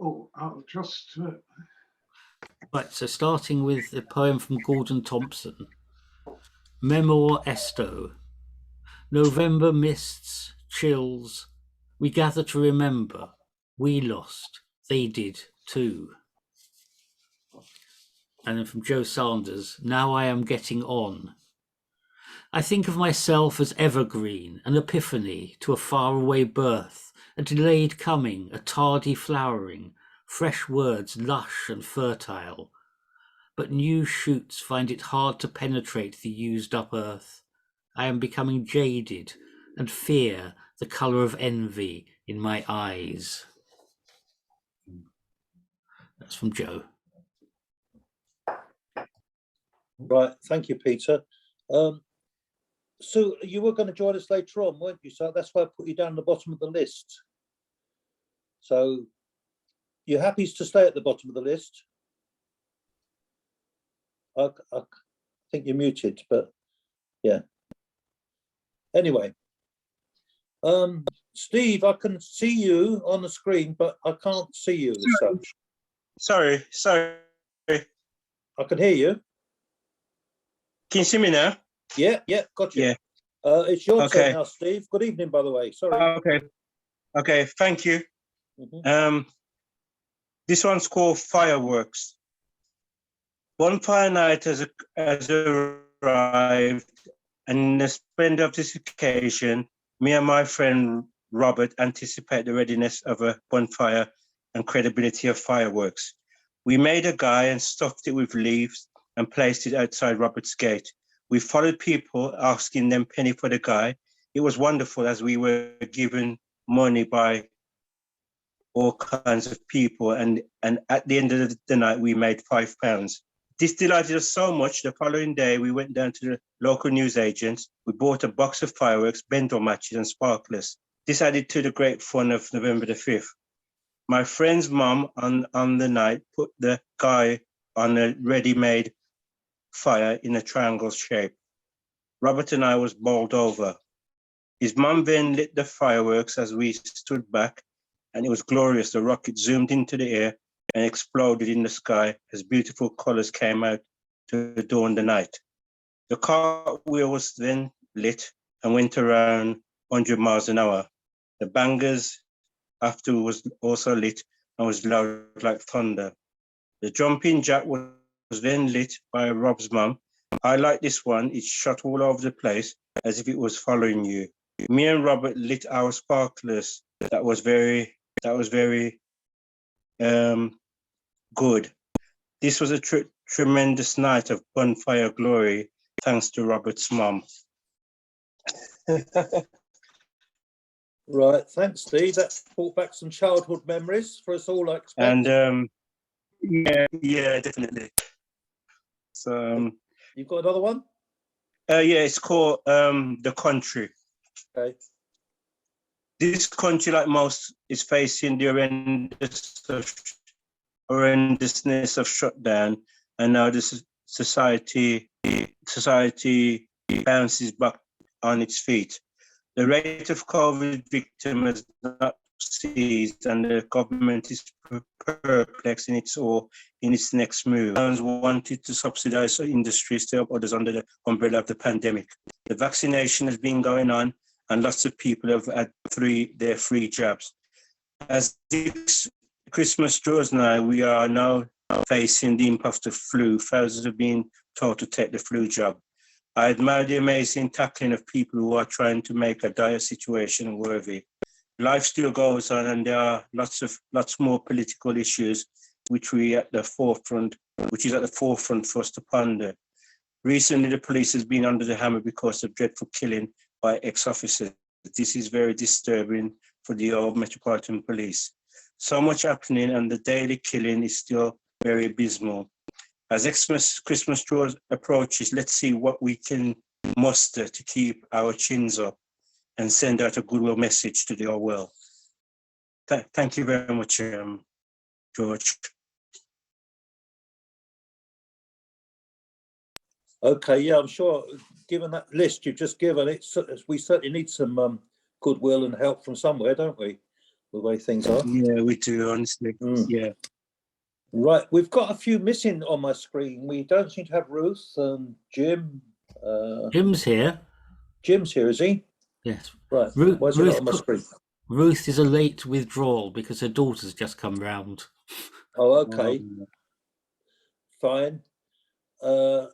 Oh, I'll just. Right, so starting with a poem from Gordon Thompson. Memoir Esto. November mists, chills. We gather to remember. We lost. They did too. And then from Joe Sanders. Now I am getting on. I think of myself as evergreen, an epiphany to a faraway birth, a delayed coming, a tardy flowering, fresh words lush and fertile. But new shoots find it hard to penetrate the used-up earth. I am becoming jaded, and fear the colour of envy in my eyes. That's from Joe. Right, thank you, Peter. So you were going to join us later on, weren't you? So that's why I put you down the bottom of the list. So you're happy to stay at the bottom of the list? I think you're muted, but yeah. Anyway, Steve, I can see you on the screen, but I can't see you as such. Sorry. I can hear you. Can you see me now? Yeah, got you. Yeah. It's your turn now, Steve. Good evening, by the way. Sorry. Okay, thank you. This one's called Fireworks. Bonfire night has arrived, and in the splendor of this occasion, me and my friend Robert anticipate the readiness of a bonfire and credibility of fireworks. We made a guy and stuffed it with leaves and placed it outside Robert's gate. We followed people, asking them penny for the guy. It was wonderful as we were given money by all kinds of people. And at the end of the night, we made £5. This delighted us so much. The following day, we went down to the local newsagents. We bought a box of fireworks, bento matches and sparklers. This added to the great fun of November the 5th. My friend's mum on the night put the guy on a ready-made fire in a triangle shape. Robert and I was bowled over. His mum then lit the fireworks as we stood back, and it was glorious. The rocket zoomed into the air and exploded in the sky as beautiful colors came out to adorn the night. The cartwheel was then lit and went around 100 miles an hour. The bangers after was also lit and was loud like thunder. The jumping jack was then lit by Rob's mum. I like this one. It shot all over the place as if it was following you. Me and Robert lit our sparklers. That was very good. This was a tremendous night of bonfire glory, thanks to Robert's mum. Right, thanks, Steve. That brought back some childhood memories for us all, I expect. And yeah, definitely. So you've got another one? Yeah, it's called The Country. Okay. This country, like most, is facing the horrendousness of shutdown, and now this society bounces back on its feet. The rate of COVID victims has not ceased, and the government is perplexed in its next move. Towns wanted to subsidize industries to help others under the umbrella of the pandemic. The vaccination has been going on, and lots of people have had their free jabs. As this Christmas draws nigh, we are now facing the impact of flu. Thousands have been told to take the flu jab. I admire the amazing tackling of people who are trying to make a dire situation worthy. Life still goes on, and there are lots more political issues which is at the forefront for us to ponder. Recently, the police has been under the hammer because of dreadful killing by ex-officers. This is very disturbing for the old Metropolitan Police. So much happening, and the daily killing is still very abysmal. As Christmas approaches, let's see what we can muster to keep our chins up and send out a goodwill message to the whole world. Thank you very much, George. Okay, yeah, I'm sure, given that list you've just given, we certainly need some goodwill and help from somewhere, don't we? the way things are. Yeah, we do, honestly. Mm. Yeah. Right, we've got a few missing on my screen. We don't seem to have Ruth and Jim. Jim's here. Jim's here, is he? Yes. Right. Ruth, Why is he not on my screen? Ruth is a late withdrawal because her daughter's just come round. Oh, okay, Um, fine. Well,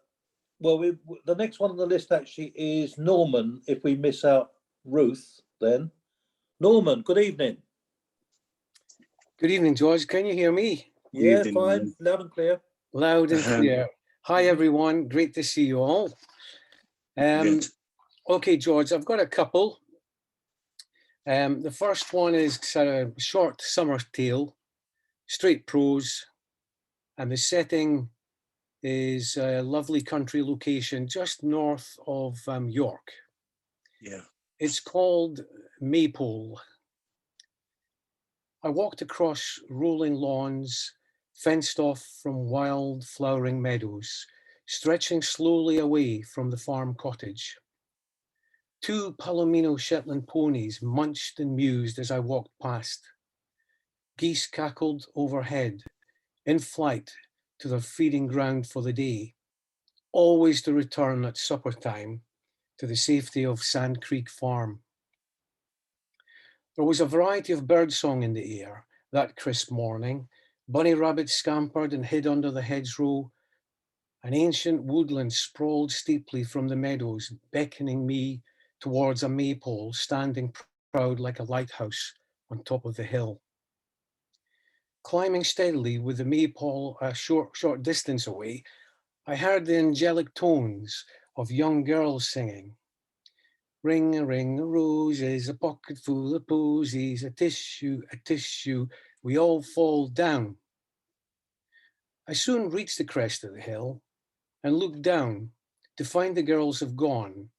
the next one on the list actually is Norman. If we miss out Ruth, then Norman. Good evening. Good evening, George. Can you hear me? Yeah, evening, fine, Norman. loud and clear. Loud and clear. Hi, everyone. Great to see you all. Good. Okay, George, I've got a couple. The first one is sort of short summer tale, straight prose, and the setting is a lovely country location just north of York. Yeah. It's called Maypole. I walked across rolling lawns, fenced off from wild flowering meadows, stretching slowly away from the farm cottage. 2 Palomino Shetland ponies munched and mused as I walked past. Geese cackled overhead, in flight to their feeding ground for the day, always to return at supper time to the safety of Sand Creek Farm. There was a variety of birdsong in the air that crisp morning. Bunny rabbits scampered and hid under the hedgerow. An ancient woodland sprawled steeply from the meadows, beckoning me towards a maypole standing proud like a lighthouse on top of the hill. Climbing steadily with the maypole a short distance away, I heard the angelic tones of young girls singing. Ring a roses, a pocket full of posies, a tissue, we all fall down. I soon reached the crest of the hill and looked down to find the girls have gone.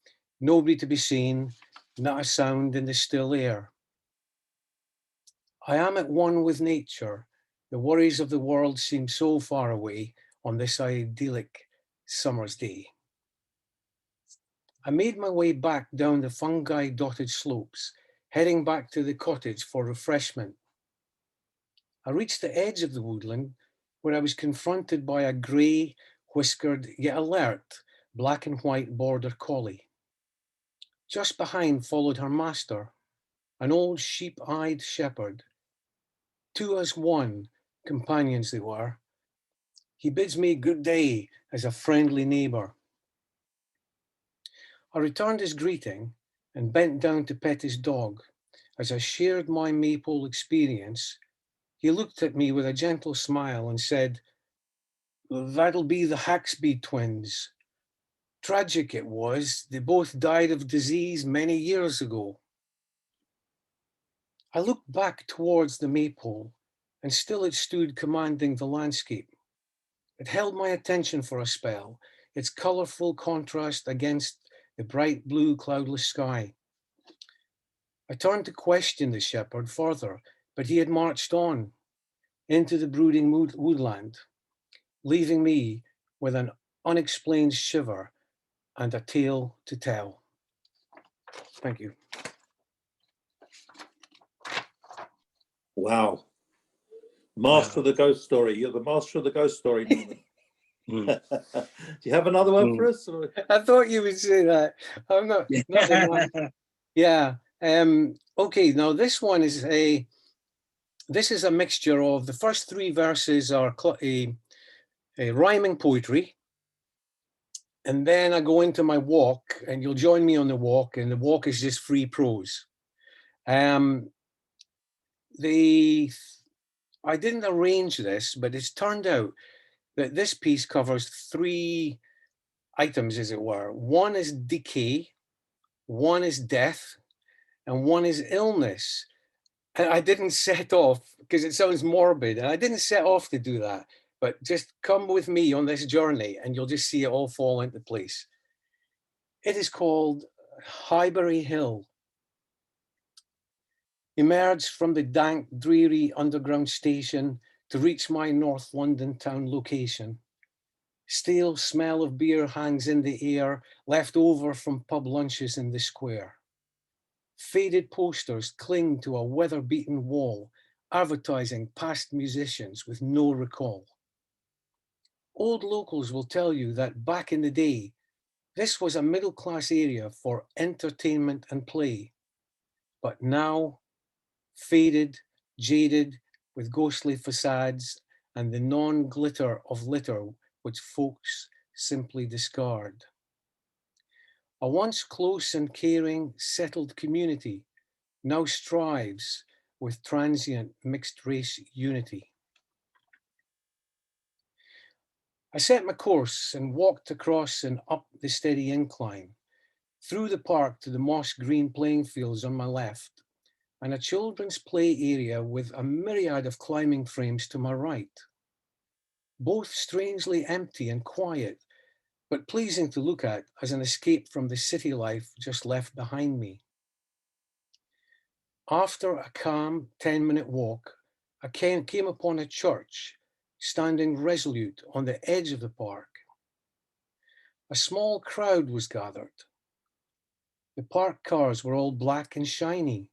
Nobody to be seen, not a sound in the still air. I am at one with nature. The worries of the world seem so far away on this idyllic summer's day. I made my way back down the fungi-dotted slopes, heading back to the cottage for refreshment. I reached the edge of the woodland where I was confronted by a grey, whiskered, yet alert, black and white border collie. Just behind followed her master, an old sheep-eyed shepherd. 2 as 1 companions they were. He bids me good day as a friendly neighbour. I returned his greeting and bent down to pet his dog. As I shared my maypole experience, he looked at me with a gentle smile and said, "That'll be the Haxby twins. Tragic it was, they both died of disease many years ago." I looked back towards the maypole, and still it stood commanding the landscape. It held my attention for a spell, its colourful contrast against the bright blue cloudless sky. I turned to question the shepherd further, but he had marched on into the brooding woodland, leaving me with an unexplained shiver and a tale to tell. Thank you. Wow. Master of the ghost story. You're the master of the ghost story, Norman. Mm. Do you have another one for us? Or? I thought you would say that. I'm not the one. Yeah. Okay. Now this one is a mixture of the first 3 verses are a rhyming poetry, and then I go into my walk, and you'll join me on the walk, and the walk is just free prose. I didn't arrange this, but it's turned out that this piece covers 3 items, as it were. One is decay, one is death, and one is illness. And I didn't set off, because it sounds morbid, and I didn't set off to do that, but just come with me on this journey and you'll just see it all fall into place. It is called Highbury Hill. Emerged from the dank, dreary underground station to reach my North London town location. Stale smell of beer hangs in the air, left over from pub lunches in the square. Faded posters cling to a weather-beaten wall, advertising past musicians with no recall. Old locals will tell you that back in the day, this was a middle-class area for entertainment and play. But now, faded, jaded, with ghostly facades and the non-glitter of litter which folks simply discard. A once close and caring, settled community now strives with transient mixed race unity. I set my course and walked across and up the steady incline, through the park to the moss green playing fields on my left, and a children's play area with a myriad of climbing frames to my right. Both strangely empty and quiet, but pleasing to look at as an escape from the city life just left behind me. After a calm 10-minute walk, I came upon a church standing resolute on the edge of the park. A small crowd was gathered. The park cars were all black and shiny.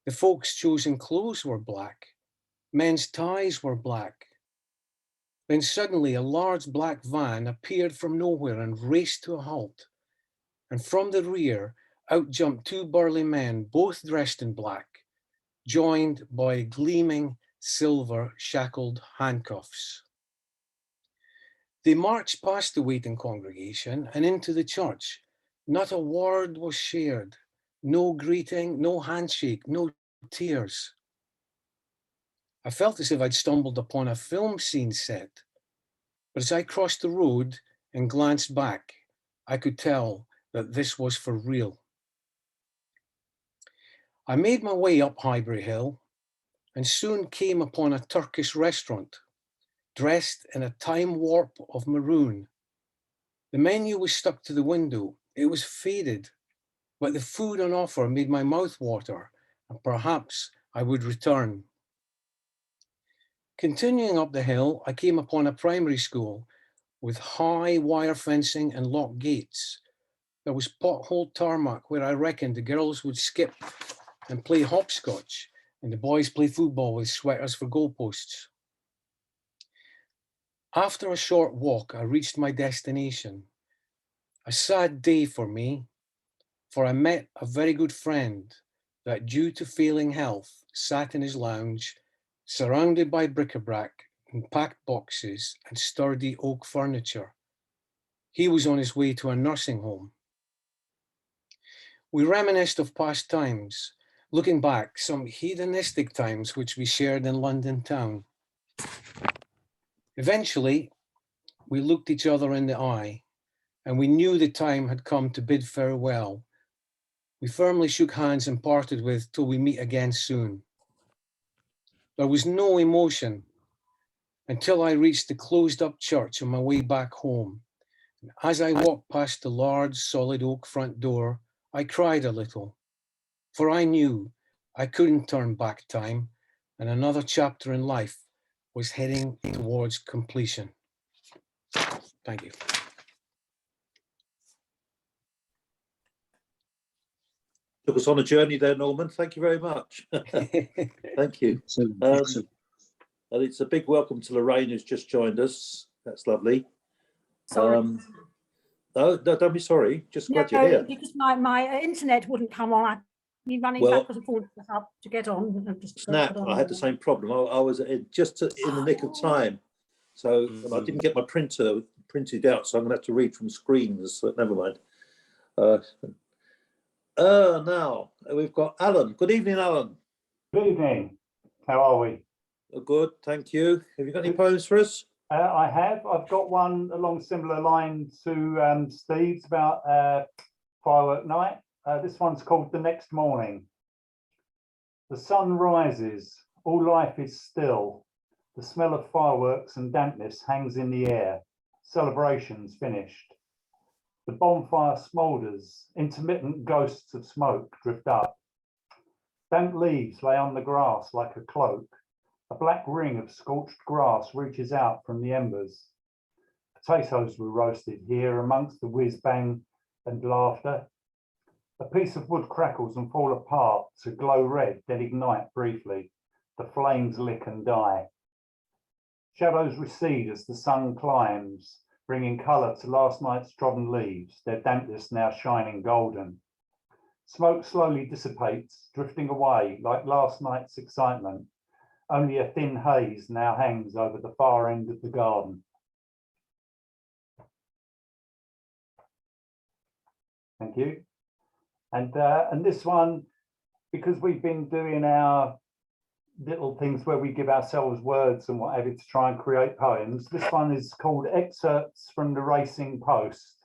The folks' chosen clothes were black. Men's ties were black. Then suddenly a large black van appeared from nowhere and raced to a halt. And from the rear, out jumped two burly men, both dressed in black, joined by gleaming silver shackled handcuffs. They marched past the waiting congregation and into the church. Not a word was shared, no greeting, no handshake, no tears. I felt as if I'd stumbled upon a film scene set, but as I crossed the road and glanced back, I could tell that this was for real. I made my way up Highbury Hill and soon came upon a Turkish restaurant, dressed in a time warp of maroon. The menu was stuck to the window. It was faded, but the food on offer made my mouth water, and perhaps I would return. Continuing up the hill, I came upon a primary school with high wire fencing and locked gates. There was potholed tarmac where I reckoned the girls would skip and play hopscotch, and the boys play football with sweaters for goalposts. After a short walk, I reached my destination. A sad day for me, for I met a very good friend that, due to failing health, sat in his lounge, surrounded by bric-a-brac and packed boxes and sturdy oak furniture. He was on his way to a nursing home. We reminisced of past times, looking back, some hedonistic times which we shared in London town. Eventually, we looked each other in the eye, and we knew the time had come to bid farewell. We firmly shook hands and parted with till we meet again soon. There was no emotion until I reached the closed up church on my way back home. And as I walked past the large solid oak front door, I cried a little, for I knew I couldn't turn back time, and another chapter in life was heading towards completion. Thank you. Took us on a journey there, Norman. Thank you very much. Thank you. Excellent. And it's a big welcome to Lorraine, who's just joined us. That's lovely. Sorry. No, don't be sorry. Just glad you're here. Because my internet wouldn't come on. I'd be running backwards and forwards to get on. Snap! I had the same problem. I was just in the nick of time, so and I didn't get my printer printed out, so I'm going to have to read from screens. So never mind. Now we've got Alan. Good evening, Alan. Good evening. How are we? Good, thank you. Have you got any poems for us? I have. I've got one along similar line to Steve's about firework night. This one's called The Next Morning. The sun rises, all life is still. The smell of fireworks and dampness hangs in the air. Celebration's finished. The bonfire smoulders, intermittent ghosts of smoke drift up. Damp leaves lay on the grass like a cloak. A black ring of scorched grass reaches out from the embers. Potatoes were roasted here amongst the whiz-bang and laughter. A piece of wood crackles and fall apart to glow red, then ignite briefly. The flames lick and die. Shadows recede as the sun climbs, bringing colour to last night's trodden leaves, their dampness now shining golden. Smoke slowly dissipates, drifting away like last night's excitement. Only a thin haze now hangs over the far end of the garden. Thank you. And this one, because we've been doing our little things where we give ourselves words and whatever to try and create poems, this one is called Excerpts from the Racing Post,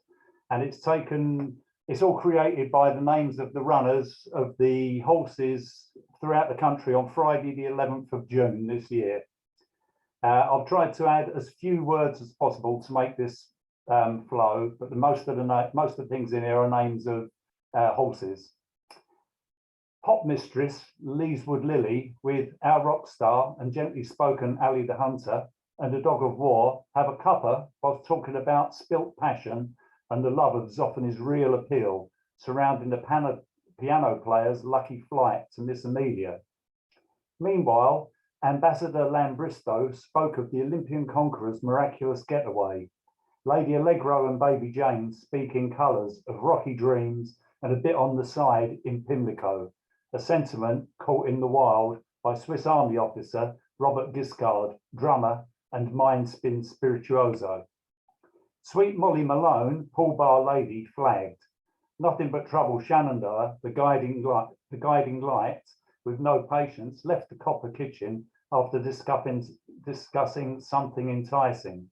and it's all created by the names of the runners of the horses throughout the country on Friday the 11th of June this year. I've tried to add as few words as possible to make this flow, but most of the things in here are names of horses. Pop Mistress Leeswood Lily with Our Rock Star and Gently Spoken Ali the Hunter and A Dog of War have a cuppa whilst talking about spilt passion and the love of Zoffany's real appeal surrounding the piano player's lucky flight to Miss Amelia. Meanwhile, Ambassador Lambristo spoke of the Olympian conqueror's miraculous getaway. Lady Allegro and Baby Jane speak in colours of rocky dreams and a bit on the side in Pimlico, a sentiment caught in the wild by Swiss Army officer Robert Giscard, drummer and mind-spin spirituoso. Sweet Molly Malone, Pool Bar Lady, flagged. Nothing but trouble Shenandoah, the guiding light, with no patience, left the copper kitchen after discussing something enticing.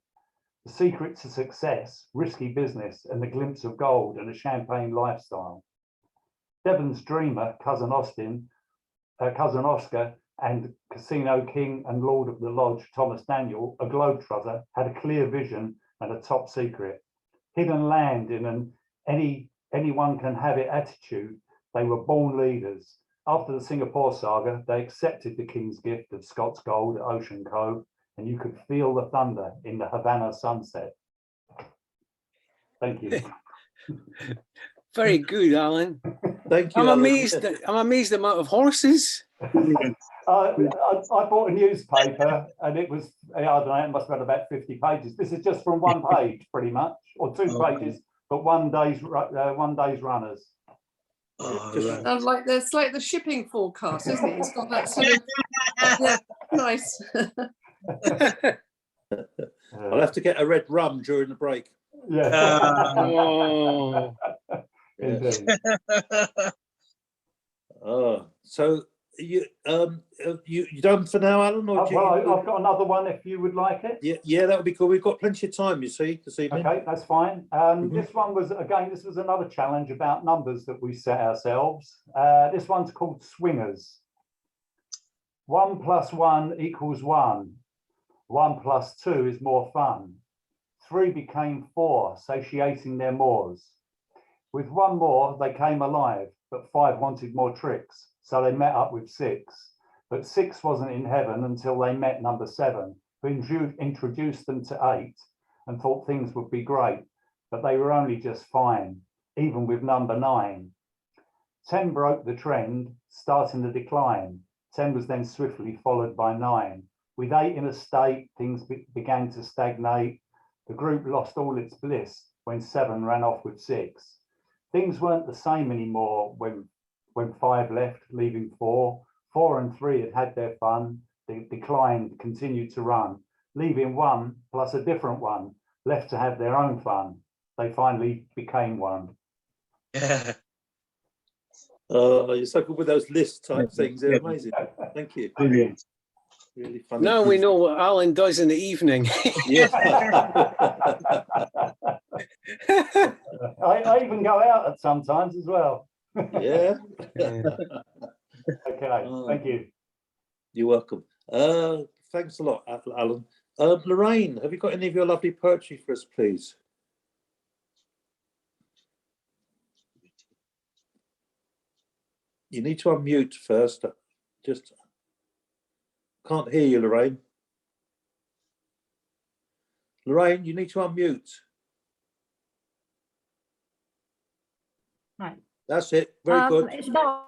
The secret to success, risky business, and the glimpse of gold and a champagne lifestyle. Devon's dreamer, cousin Oscar, and Casino King and Lord of the Lodge, Thomas Daniel, a globetrotter, had a clear vision and a top secret. Hidden land in an anyone can have it attitude, they were born leaders. After the Singapore saga, they accepted the king's gift of Scots gold at Ocean Cove, and you could feel the thunder in the Havana sunset. Thank you. Very good, Alan. Thank you. I'm Alan. amazed. I'm amazed the amount of horses. I bought a newspaper and it was, I don't know, it must have had about 50 pages. This is just from one page, pretty much, or two pages, but one day's runners. Just- Sounds like it's like the shipping forecast, isn't it? It's got that sort of yeah, nice. I'll have to get a red rum during the break. Yeah. Oh, Indeed. So you done for now, Alan? Or do you- Well, I've got another one if you would like it. yeah, that would be cool. We've got plenty of time, you see, this evening. Okay, that's fine. This one was, again, this was another challenge about numbers that we set ourselves. This one's called Swingers. 1 + 1 = 1. 1 + 2 is more fun. 3 became 4, satiating their maws. With one more, they came alive, but 5 wanted more tricks, so they met up with 6. But 6 wasn't in heaven until they met number 7, who introduced them to 8 and thought things would be great, but they were only just fine, even with number 9. 10 broke the trend, starting the decline. 10 was then swiftly followed by 9. With 8 in a state, things began to stagnate. The group lost all its bliss when 7 ran off with 6. Things weren't the same anymore when 5 left, leaving 4. 4 and 3 had had their fun. The decline continued to run, leaving 1 plus a different one left to have their own fun. They finally became 1. Yeah. You're so good with those list type things. They're amazing. Thank you. Brilliant. Really funny. now we know what Alan does in the evening. Yeah. I even go out at sometimes as well. Yeah. Okay, thank you. You're welcome. Thanks a lot, Alan. Lorraine, have you got any of your lovely poetry for us, please? You need to unmute first. Just can't hear you, Lorraine. Lorraine, you need to unmute. Right. That's it. Very good. It's about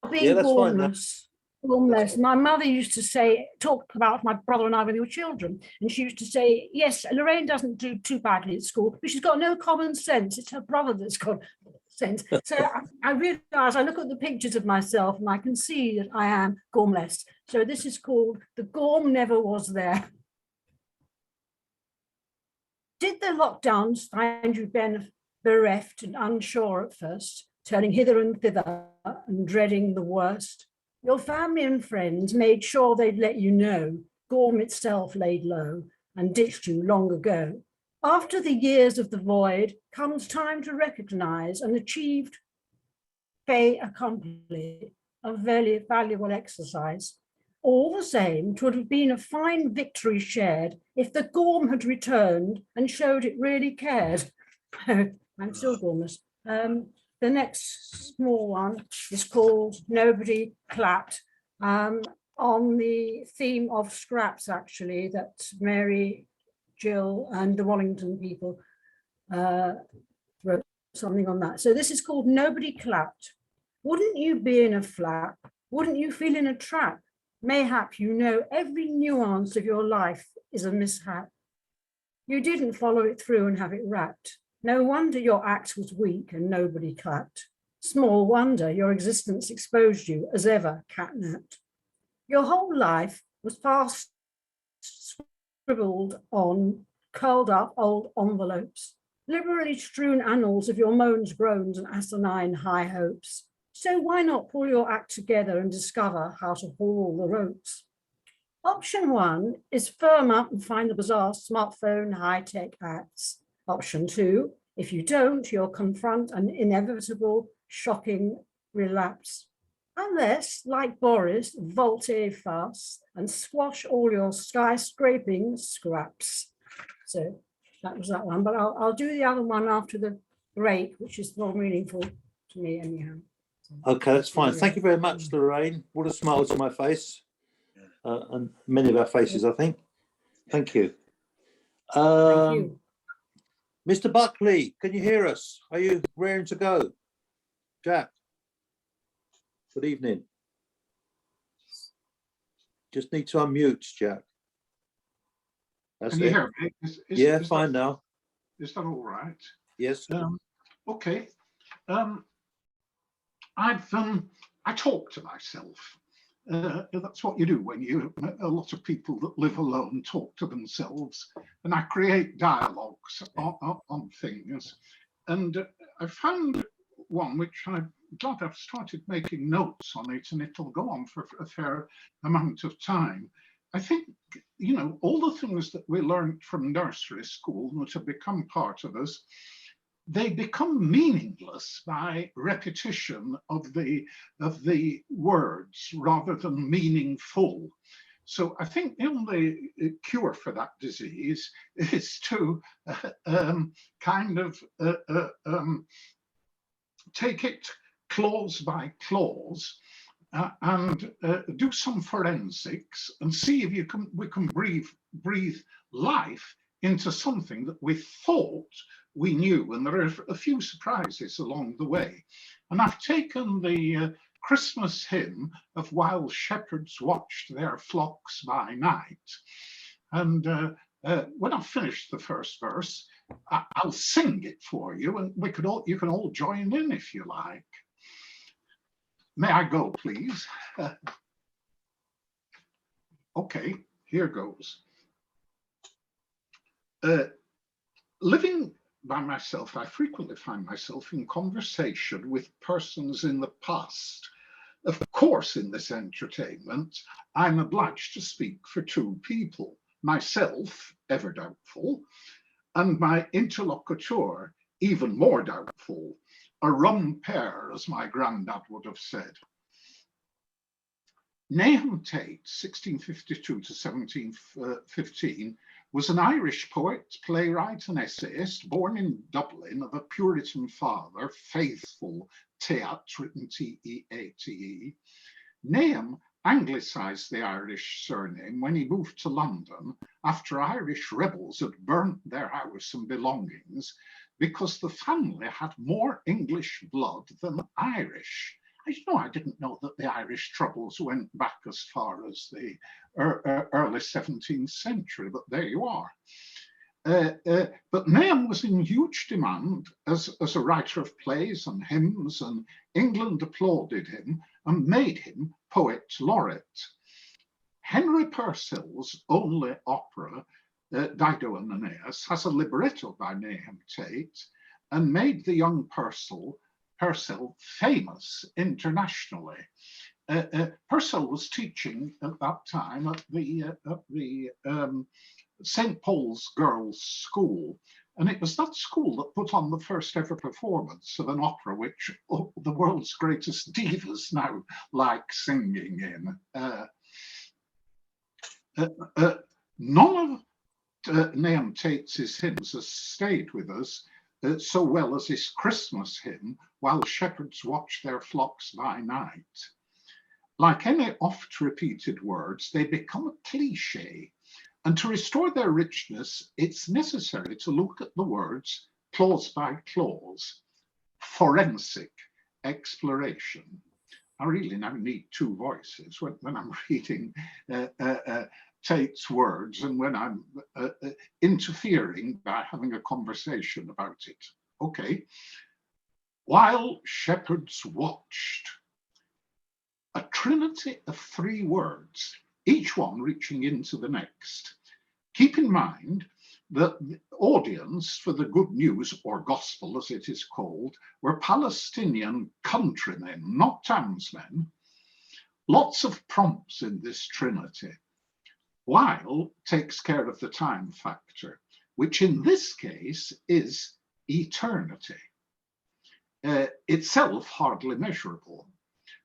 Yeah, being that's fine now. gormless. Gormless. My mother used to say, talk about my brother and I when we were children, and she used to say, yes, Lorraine doesn't do too badly at school, but she's got no common sense. It's her brother that's got sense. So I realise, I look at the pictures of myself and I can see that I am gormless. So this is called The Gorm Never Was There. Did the lockdowns find you bereft and unsure at first, turning hither and thither and dreading the worst? Your family and friends made sure they'd let you know Gorm itself laid low and ditched you long ago. After the years of the void comes time to recognise an achieved fait accompli, a very valuable exercise. All the same, 'twould have been a fine victory shared if the Gorm had returned and showed it really cared. I'm still gormless. The next small one is called Nobody Clapped, on the theme of scraps, actually, that Mary, Jill and the Wallington people wrote something on that. So this is called Nobody Clapped. Wouldn't you be in a flap? Wouldn't you feel in a trap? Mayhap you know every nuance of your life is a mishap. You didn't follow it through and have it wrapped. No wonder your act was weak and nobody clapped. Small wonder your existence exposed you as ever catnapped. Your whole life was fast scribbled on curled up old envelopes, liberally strewn annals of your moans, groans and asinine high hopes. So why not pull your act together and discover how to haul the ropes? Option 1 is firm up and find the bizarre smartphone high-tech acts. Option 2, if you don't, you'll confront an inevitable, shocking relapse. Unless, like Boris, volte-face and squash all your skyscraping scraps. So that was that one, but I'll do the other one after the break, which is more meaningful to me anyhow. Okay, that's fine. Thank you very much, Lorraine. What a smile to my face. And many of our faces, I think. Thank you. Thank you. Mr. Buckley, can you hear us? Are you raring to go? Jack, good evening. Just need to unmute, Jack. That's Can you it. hear me? Yeah, fine now. Is that all right? Yes. Okay. I talk to myself. That's what you do when a lot of people that live alone talk to themselves, and I create dialogues on things. And I found one which I'm glad I've started making notes on it, and it'll go on for a fair amount of time. I think, all the things that we learned from nursery school that have become part of us, they become meaningless by repetition of the words rather than meaningful. So I think the only cure for that disease is to take it clause by clause and do some forensics and see if we can breathe life into something that we thought we knew, and there are a few surprises along the way. And I've taken the Christmas hymn of While Shepherds Watched Their Flocks by Night, and when I've finished the first verse, I'll sing it for you, and you can all join in if you like. May I go, please? Okay, here goes. Living by myself, I frequently find myself in conversation with persons in the past. Of course, in this entertainment, I'm obliged to speak for two people, myself, ever doubtful, and my interlocutor, even more doubtful, a rum pair, as my granddad would have said. Nahum Tate, 1652 to 1715, was an Irish poet, playwright and essayist born in Dublin of a Puritan father, Faithful Teat, written T-E-A-T-E. Nahum anglicised the Irish surname when he moved to London after Irish rebels had burnt their house and belongings, because the family had more English blood than Irish. I didn't know that the Irish troubles went back as far as the early 17th century, but there you are. But Nahum was in huge demand as a writer of plays and hymns, and England applauded him and made him poet laureate. Henry Purcell's only opera, Dido and Aeneas, has a libretto by Nahum Tate and made the young Purcell famous internationally. Purcell was teaching at that time at the St. Paul's Girls' School, and it was that school that put on the first ever performance of an opera which the world's greatest divas now like singing in. None of Nahum Tate's hymns has stayed with us so well as his Christmas hymn, While Shepherds Watch Their Flocks by Night. Like any oft-repeated words, they become a cliche, and to restore their richness, it's necessary to look at the words clause by clause, forensic exploration. I really now need two voices when I'm reading Tate's words and when I'm interfering by having a conversation about it. Okay. While shepherds watched, a trinity of three words, each one reaching into the next. Keep in mind that the audience for the good news, or gospel as it is called, were Palestinian countrymen, not townsmen. Lots of prompts in this trinity. While takes care of the time factor, which in this case is eternity, itself hardly measurable.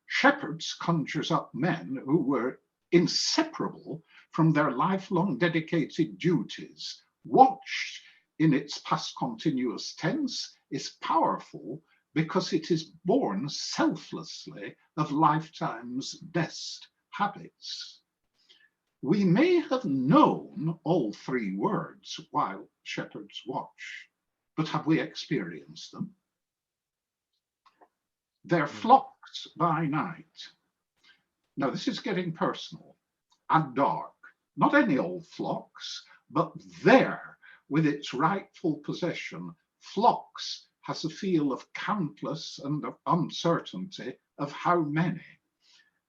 Shepherds conjures up men who were inseparable from their lifelong dedicated duties. Watched in its past continuous tense is powerful because it is born selflessly of lifetime's best habits. We may have known all three words while shepherds watch, but have we experienced them? Their flocks by night. Now this is getting personal and dark. Not any old flocks, but there, with its rightful possession, flocks has a feel of countless and of uncertainty of how many.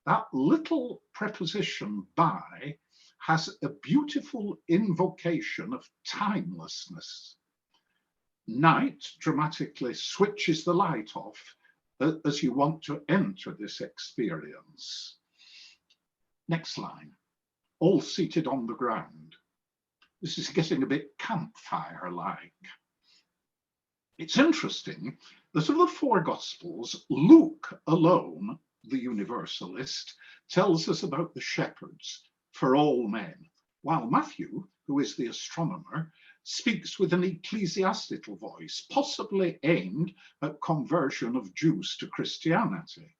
That little preposition by has a beautiful invocation of timelessness. Night dramatically switches the light off as you want to enter this experience. Next line. All seated on the ground. This is getting a bit campfire-like. It's interesting that of the four Gospels, Luke alone, the universalist, tells us about the shepherds for all men, while Matthew, who is the astronomer, speaks with an ecclesiastical voice, possibly aimed at conversion of Jews to Christianity.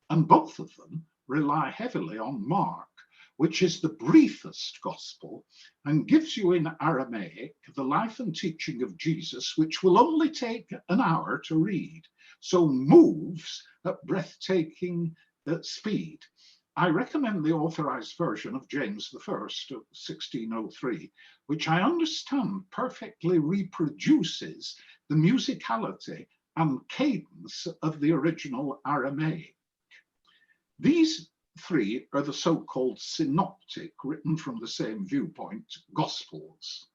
And both of them rely heavily on Mark, which is the briefest gospel and gives you in Aramaic the life and teaching of Jesus, which will only take an hour to read, so moves at breathtaking speed. I recommend the authorized version of James I of 1603, which I understand perfectly reproduces the musicality and cadence of the original Aramaic. These three are the so-called synoptic, written from the same viewpoint, Gospels.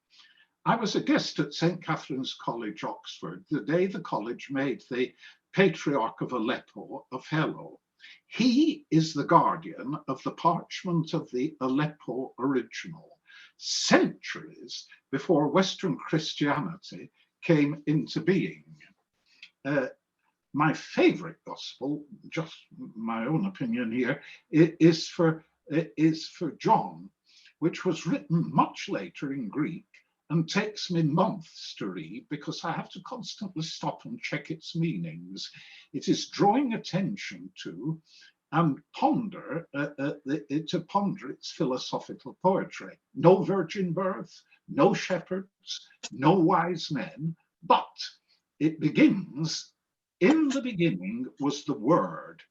I was a guest at St. Catherine's College, Oxford, the day the college made the Patriarch of Aleppo a fellow. He is the guardian of the parchment of the Aleppo original, centuries before Western Christianity came into being. My favorite gospel, just my own opinion here, is for John, which was written much later in Greek and takes me months to read because I have to constantly stop and check its meanings. It is drawing attention to and ponder its philosophical poetry. No virgin birth, no shepherds, no wise men, But it begins, in the beginning was the Word,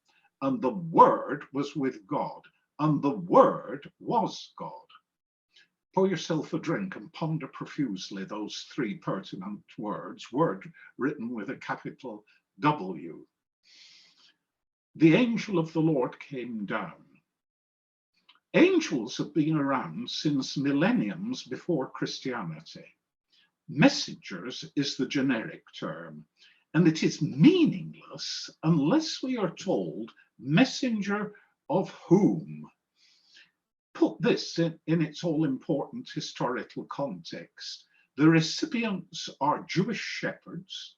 and the Word was with God, and the Word was God. Pour yourself a drink and ponder profusely those three pertinent words, word written with a capital W. The angel of the Lord came down. Angels have been around since millenniums before Christianity. Messengers is the generic term, and it is meaningless unless we are told messenger of whom. Put this in its all-important historical context. The recipients are Jewish shepherds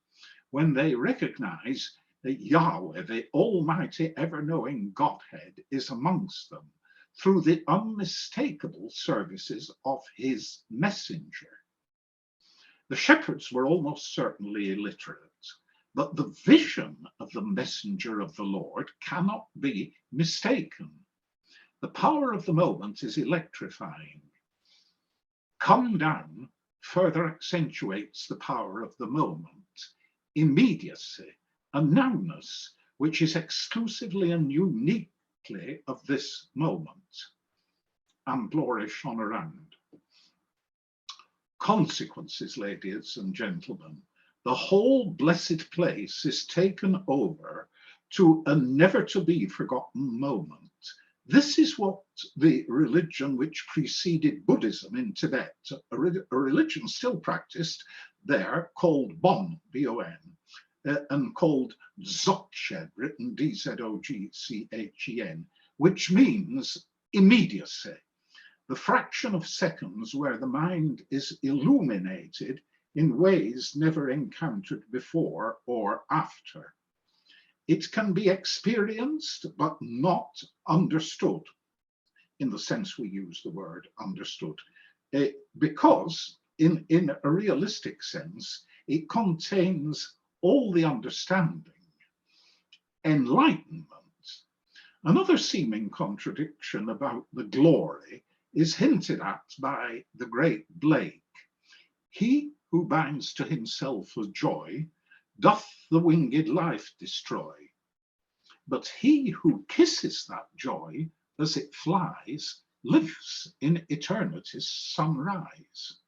when they recognize that Yahweh, the almighty ever-knowing Godhead, is amongst them through the unmistakable services of his messenger. The shepherds were almost certainly illiterate, but the vision of the messenger of the Lord cannot be mistaken. The power of the moment is electrifying. Come down further accentuates the power of the moment. Immediacy, a nowness which is exclusively and uniquely of this moment. And flourish on around. Consequences, ladies and gentlemen. The whole blessed place is taken over to a never to be forgotten moment. This is what the religion which preceded Buddhism in Tibet, a religion still practiced there, called Bon, B-O-N, and called Dzogchen, written D-Z-O-G-C-H-E-N, which means immediacy, the fraction of seconds where the mind is illuminated in ways never encountered before or after. It can be experienced, but not understood, in the sense we use the word understood, because in a realistic sense, it contains all the understanding, enlightenment. Another seeming contradiction about the glory is hinted at by the great Blake. He who binds to himself a joy doth the winged life destroy. But he who kisses that joy as it flies lives in eternity's sunrise.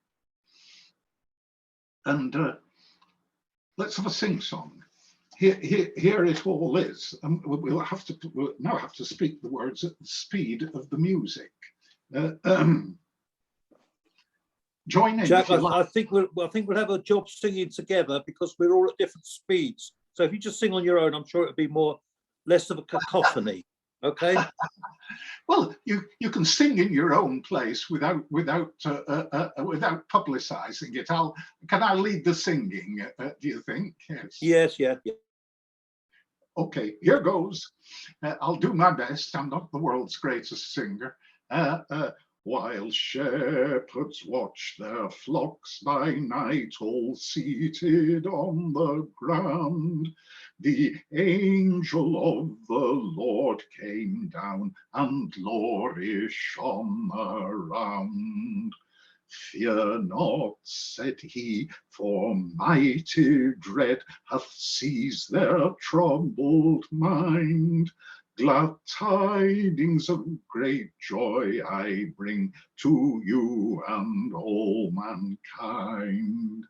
And let's have a sing-song. Here it all is. We'll now have to speak the words at the speed of the music. Join in. Jack, I think we'll have a job singing together because we're all at different speeds. So if you just sing on your own, I'm sure it'll be less of a cacophony. Okay. Well, you can sing in your own place without publicising it. Can I lead the singing? Do you think? Yes. Yeah. Okay, here goes. I'll do my best. I'm not the world's greatest singer. While shepherds watch their flocks by night, all seated on the ground, the angel of the Lord came down, and glory shone around. Fear not, said he, for mighty dread hath seized their troubled mind. Glad tidings of great joy I bring to you and all mankind.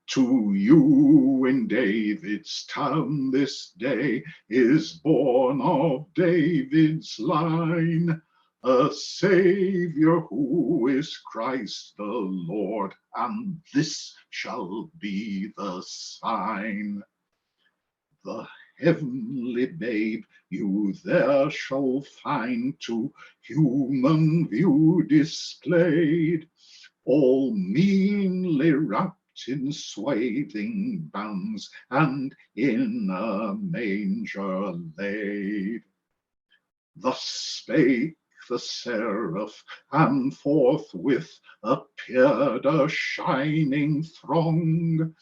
To you in David's town this day is born of David's line a Savior who is Christ the Lord, and this shall be the sign. The heavenly babe you there shall find to human view displayed, all meanly wrapped in swathing bands and in a manger laid. Thus spake the seraph, and forthwith appeared a shining throng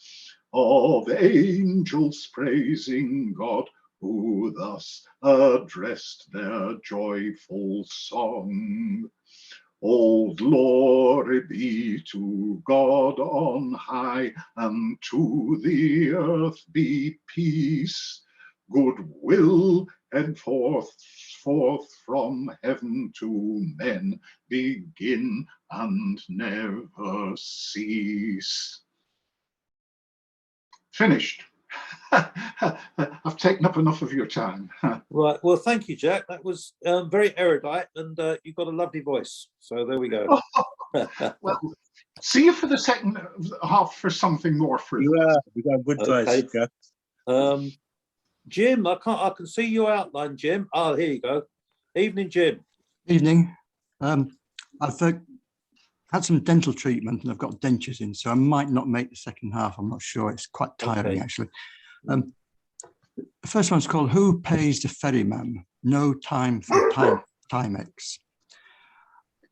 of angels praising God, who thus addressed their joyful song. All glory be to God on high, and to the earth be peace, goodwill, and forth from heaven to men, begin and never cease. Finished. I've taken up enough of your time. Right. Well, thank you, Jack. That was very erudite, and you've got a lovely voice. So there we go. Well, see you for the second half for something more You frivolous. are. You got good Okay. voice. Yeah. Jim, I can see your outline, Jim. Oh, here you go. Evening, Jim. Evening. I've had some dental treatment and I've got dentures in, so I might not make the second half. I'm not sure. It's quite tiring, Okay. actually. The first one's called Who Pays the Ferryman? No Time for Timex.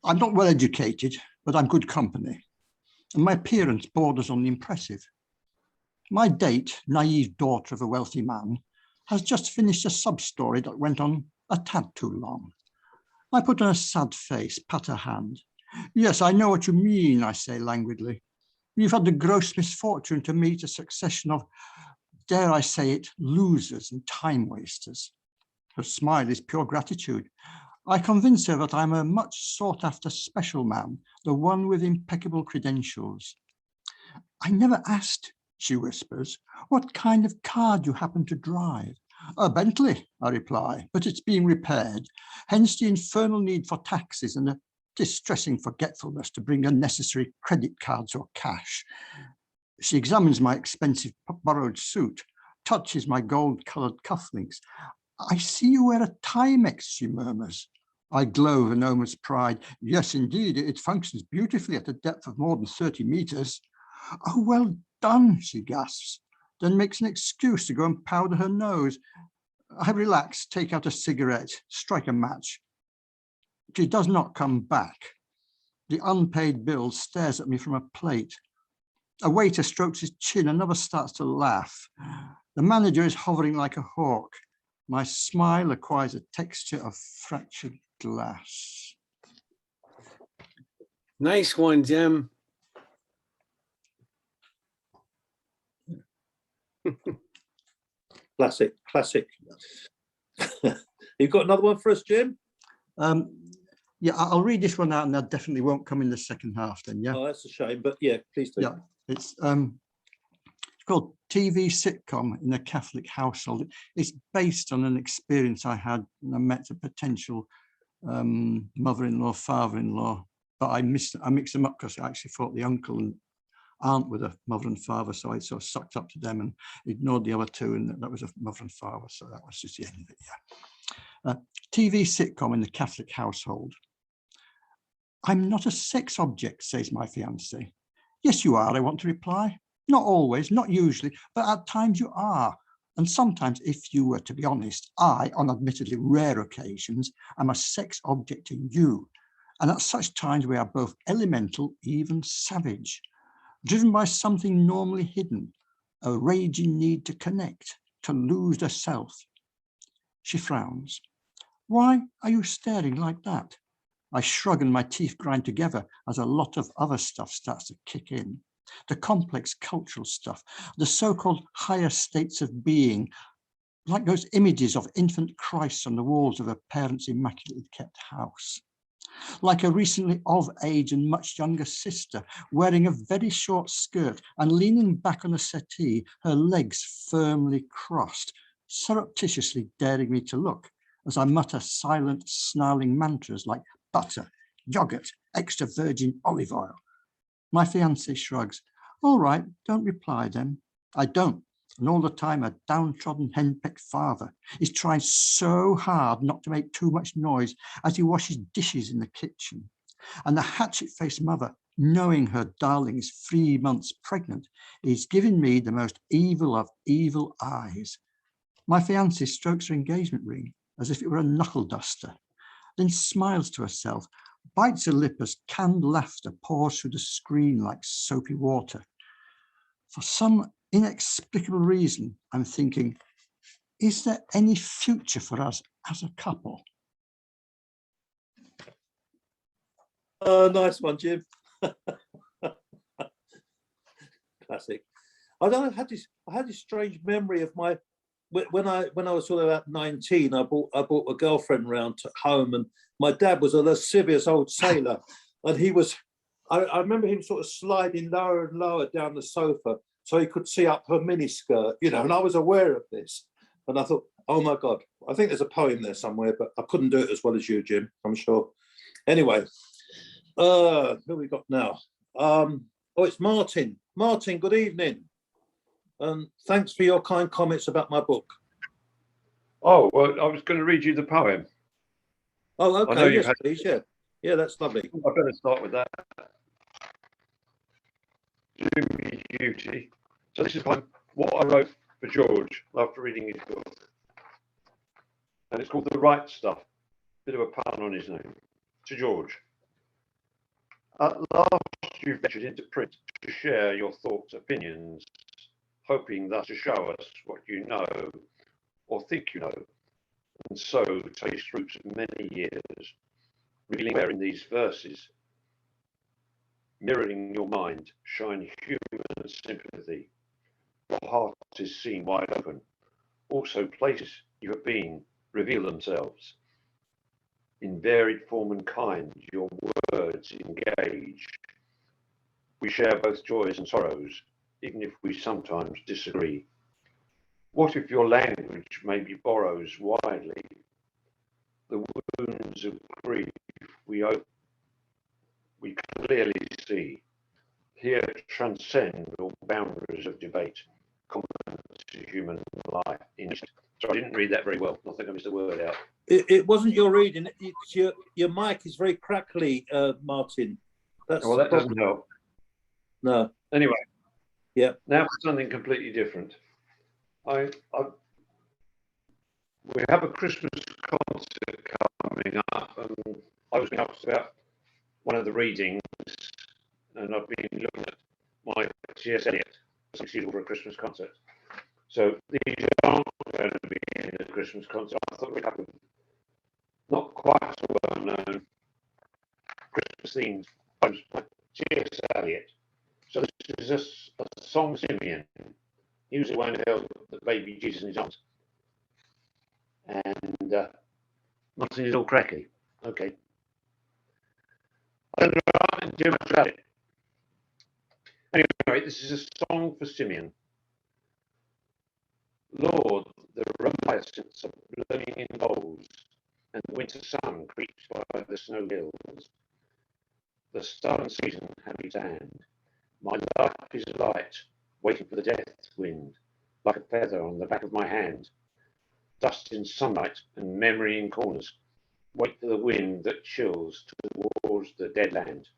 I'm not well educated, but I'm good company. And my appearance borders on the impressive. My date, naive daughter of a wealthy man, has just finished a sub-story that went on a tad too long. I put on a sad face, pat her hand. Yes, I know what you mean, I say languidly. You've had the gross misfortune to meet a succession of, dare I say it, losers and time wasters. Her smile is pure gratitude. I convince her that I'm a much sought after special man, the one with impeccable credentials. I never asked, she whispers, what kind of car do you happen to drive? A Bentley, I reply, but it's being repaired, hence the infernal need for taxis and a distressing forgetfulness to bring unnecessary credit cards or cash. She examines my expensive borrowed suit, touches my gold-coloured cufflinks. I see you wear a Timex, she murmurs. I glow with enormous pride. Yes, indeed, it functions beautifully at a depth of more than 30 meters. Oh, well done, she gasps, then makes an excuse to go and powder her nose. I relax, take out a cigarette, strike a match. She does not come back. The unpaid bill stares at me from a plate. A waiter strokes his chin, another starts to laugh. The manager is hovering like a hawk. My smile acquires a texture of fractured glass. Nice one, Jim. Classic. You've got another one for us, Jim? Yeah, I'll read this one out and that definitely won't come in the second half then, yeah? Oh, that's a shame, but yeah, please do. Yeah, it's called TV Sitcom in a Catholic Household. It's based on an experience I had when I met a potential mother-in-law, father-in-law, but I mixed them up because I actually thought the uncle and aunt were the mother and father, so I sort of sucked up to them and ignored the other two, and that was a mother and father, so that was just the end of it, yeah. TV Sitcom in the Catholic Household. I'm not a sex object, says my fiancé. Yes, you are, I want to reply. Not always, not usually, but at times you are. And sometimes, if you were to be honest, I, on admittedly rare occasions, am a sex object in you. And at such times we are both elemental, even savage, driven by something normally hidden, a raging need to connect, to lose the self. She frowns. Why are you staring like that? I shrug and my teeth grind together as a lot of other stuff starts to kick in. The complex cultural stuff, the so-called higher states of being, like those images of infant Christ on the walls of a parent's immaculately kept house. Like a recently of age and much younger sister wearing a very short skirt and leaning back on a settee, her legs firmly crossed, surreptitiously daring me to look as I mutter silent, snarling mantras like butter, yogurt, extra virgin olive oil. My fiancé shrugs. All right, don't reply then. I don't. And all the time, a downtrodden, henpecked father is trying so hard not to make too much noise as he washes dishes in the kitchen. And the hatchet-faced mother, knowing her darling is 3 months pregnant, is giving me the most evil of evil eyes. My fiancé strokes her engagement ring as if it were a knuckle duster, then smiles to herself, bites her lip as canned laughter pours through the screen like soapy water. For some inexplicable reason, I'm thinking, is there any future for us as a couple? Oh, nice one, Jim. Classic. I don't know, I had this strange memory of my when I was sort of about 19, I brought a girlfriend round to home, and my dad was a lascivious old sailor, and he was I remember him sort of sliding lower and lower down the sofa so he could see up her miniskirt, you know, and I was aware of this. And I thought, oh my God, I think there's a poem there somewhere, but I couldn't do it as well as you, Jim, I'm sure. Anyway, who we got now? Oh, it's Martin. Martin, good evening. And thanks for your kind comments about my book. Oh, well, I was going to read you the poem. Oh, I know okay, you yes, had- please, yeah. Yeah, that's lovely. I better start with that. Jimmy Duty. So this is what I wrote for George after reading his book. And it's called The Right Stuff. Bit of a pun on his name. To George. At last you ventured into print to share your thoughts, opinions, hoping thus to show us what you know or think you know, and so taste fruits of many years, revealing where in these verses, mirroring your mind, shine human sympathy. Your heart is seen wide open. Also places you have been reveal themselves. In varied form and kind, your words engage. We share both joys and sorrows, even if we sometimes disagree. What if your language maybe borrows widely the wounds of grief we clearly see? Here transcend all boundaries of debate, common to human life. So I didn't read that very well. I think I missed a word out. It wasn't your reading. It's your mic is very crackly, Martin. That's Well, that doesn't help. No. Anyway. Yeah. Now for something completely different. We have a Christmas concert coming up, and I was asked about one of the readings, and I've been looking at my T.S. Eliot, as usual for a Christmas concert. So these aren't going to be in a Christmas concert. I thought we'd have not quite so well known Christmas themes by T.S. Eliot. So this is a song of Simeon. He was the one who held the baby Jesus in his arms. And Martin is all cracky. Okay. I don't know too much about it. Anyway, this is a song for Simeon. Lord, the reminiscence of blooming in bowls, and the winter sun creeps by the snow hills. The southern season had its hand. My life is light, waiting for the death wind, like a feather on the back of my hand. Dust in sunlight and memory in corners. Wait for the wind that chills towards the dead land.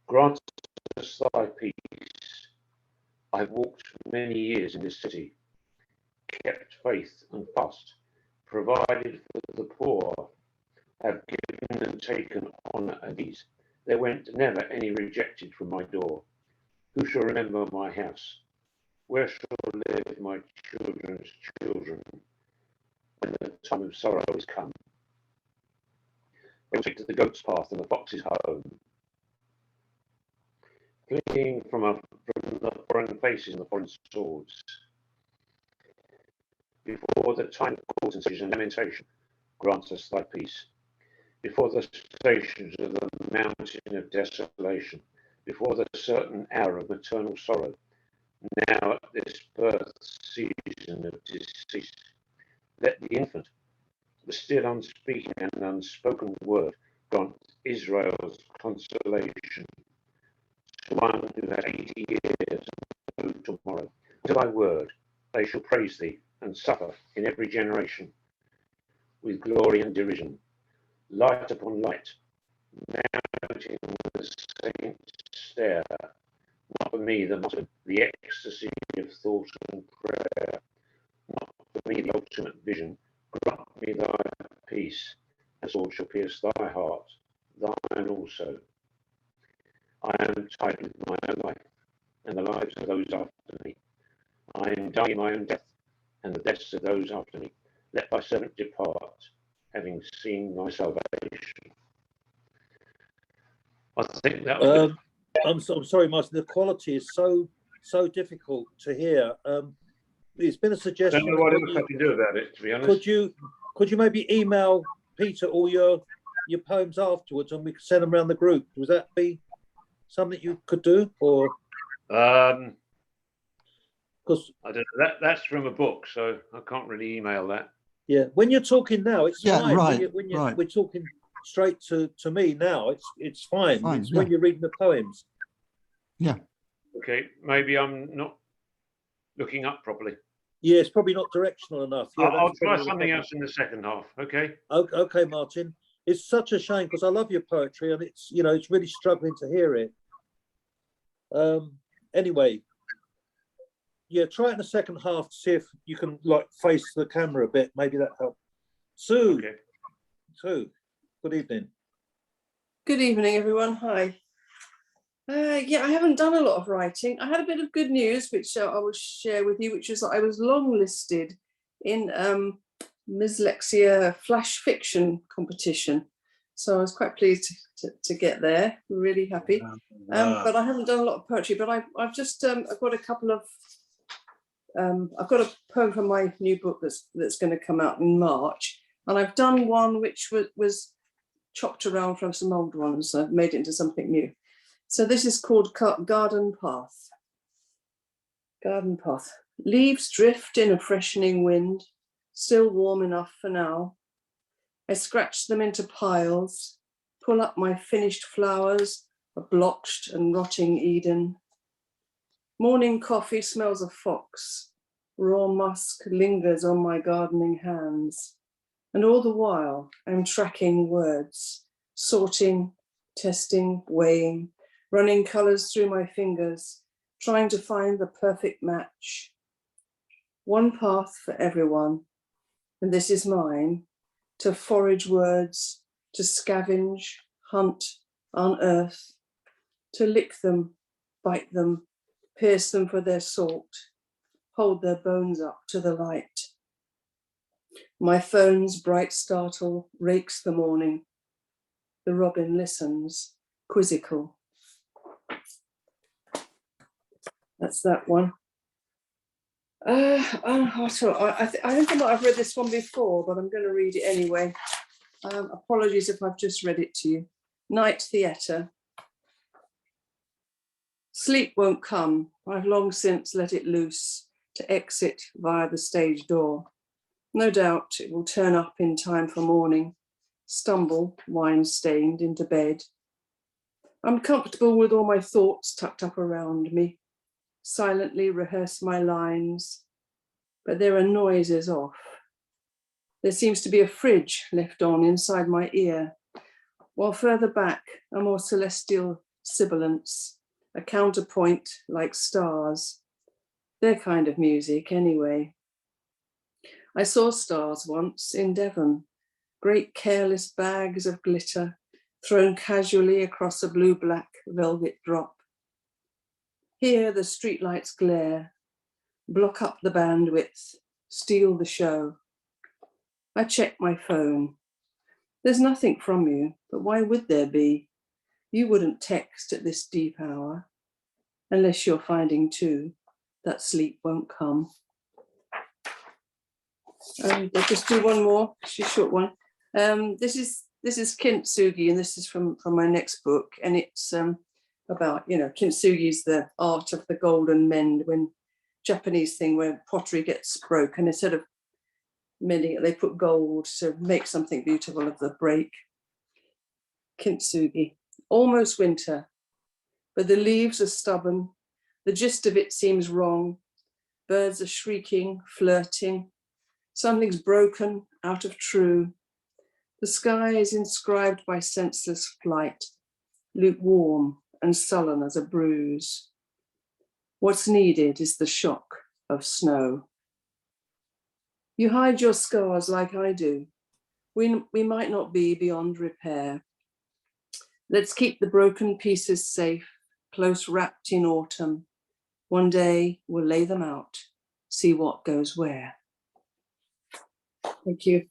Grant us thy peace. I've walked many years in this city, kept faith and fast, provided for the poor, have given and taken honour and ease. There went never any rejected from my door. Who shall remember my house? Where shall live my children's children when the time of sorrow is come? They will take to the goat's path and the fox's home, fleeing from the foreign faces and the foreign swords. Before the time of court and lamentation, grant us thy peace. Before the stations of the mountain of desolation, before the certain hour of maternal sorrow, now at this birth season of decease, let the infant, the still unspeaking and unspoken word, grant Israel's consolation to one who has 80 years and no tomorrow. To thy word, they shall praise thee and suffer in every generation with glory and derision. Light upon light, now in the saints stare, not for me the martyr, the ecstasy of thought and prayer, not for me the ultimate vision, grant me thy peace, and sword shall pierce thy heart, thine also. I am tied with my own life, and the lives of those after me. I am dying my own death, and the deaths of those after me. Let thy servant depart, having seen thy salvation. I think that was I'm sorry, Martin. The quality is so difficult to hear. It's been a I suggestion. don't know what else I can do about it, to be honest. Could you maybe email Peter all your poems afterwards, and we could send them around the group? Would that be something you could do, or? Because I don't know. That's from a book, so I can't really email that. yeah, when you're talking now, it's Yeah, fine. right, When we're talking straight to me now, it's fine. It's when you're reading the poems. Yeah. Okay, maybe I'm not looking up properly. Yeah, it's probably not directional enough. Yeah, I'll try something else in the second half. Okay. Okay, Martin. It's such a shame because I love your poetry, and it's it's really struggling to hear it. Anyway, yeah, try it in the second half to see if you can like face the camera a bit. Maybe that helps. Sue. Okay. Sue. Good evening. Good evening, everyone. Hi. Yeah, I haven't done a lot of writing. I had a bit of good news, which I will share with you, which is that I was longlisted in Mislexia Flash Fiction competition. So I was quite pleased to get there. Really happy. But I haven't done a lot of poetry. But I've just I've got a couple of I've got a poem from my new book that's going to come out in March, and I've done one which was chopped around from some old ones. I've made it into something new. So this is called Garden Path. Garden Path. Leaves drift in a freshening wind, still warm enough for now. I scratch them into piles, pull up my finished flowers, a blotched and rotting Eden. Morning coffee smells of fox. Raw musk lingers on my gardening hands. And all the while, I'm tracking words, sorting, testing, weighing, running colours through my fingers, trying to find the perfect match. One path for everyone, and this is mine, to forage words, to scavenge, hunt, unearth, to lick them, bite them, pierce them for their salt, hold their bones up to the light. My phone's bright startle rakes the morning. The robin listens, quizzical. That's that one. I think I might have read this one before, but I'm going to read it anyway. Apologies if I've just read it to you. Night Theatre. Sleep won't come. I've long since let it loose to exit via the stage door. No doubt it will turn up in time for morning, stumble, wine-stained, into bed. I'm comfortable with all my thoughts tucked up around me, silently rehearse my lines, but there are noises off. There seems to be a fridge left on inside my ear, while further back, a more celestial sibilance, a counterpoint like stars. Their kind of music, anyway. I saw stars once in Devon, great careless bags of glitter thrown casually across a blue-black velvet drop. Here the streetlights glare, block up the bandwidth, steal the show. I check my phone. There's nothing from you, but why would there be? You wouldn't text at this deep hour, unless you're finding too that sleep won't come. I'll just do one more, it's a short one. This is Kintsugi, and this is from my next book, and it's about, Kintsugi is the art of the golden mend, when Japanese thing where pottery gets broken, instead of mending it, they put gold to make something beautiful of the break. Kintsugi. Almost winter, but the leaves are stubborn. The gist of it seems wrong. Birds are shrieking, flirting. Something's broken out of true. The sky is inscribed by senseless flight, lukewarm and sullen as a bruise. What's needed is the shock of snow. You hide your scars like I do. We might not be beyond repair. Let's keep the broken pieces safe, close wrapped in autumn. One day we'll lay them out, see what goes where. Thank you.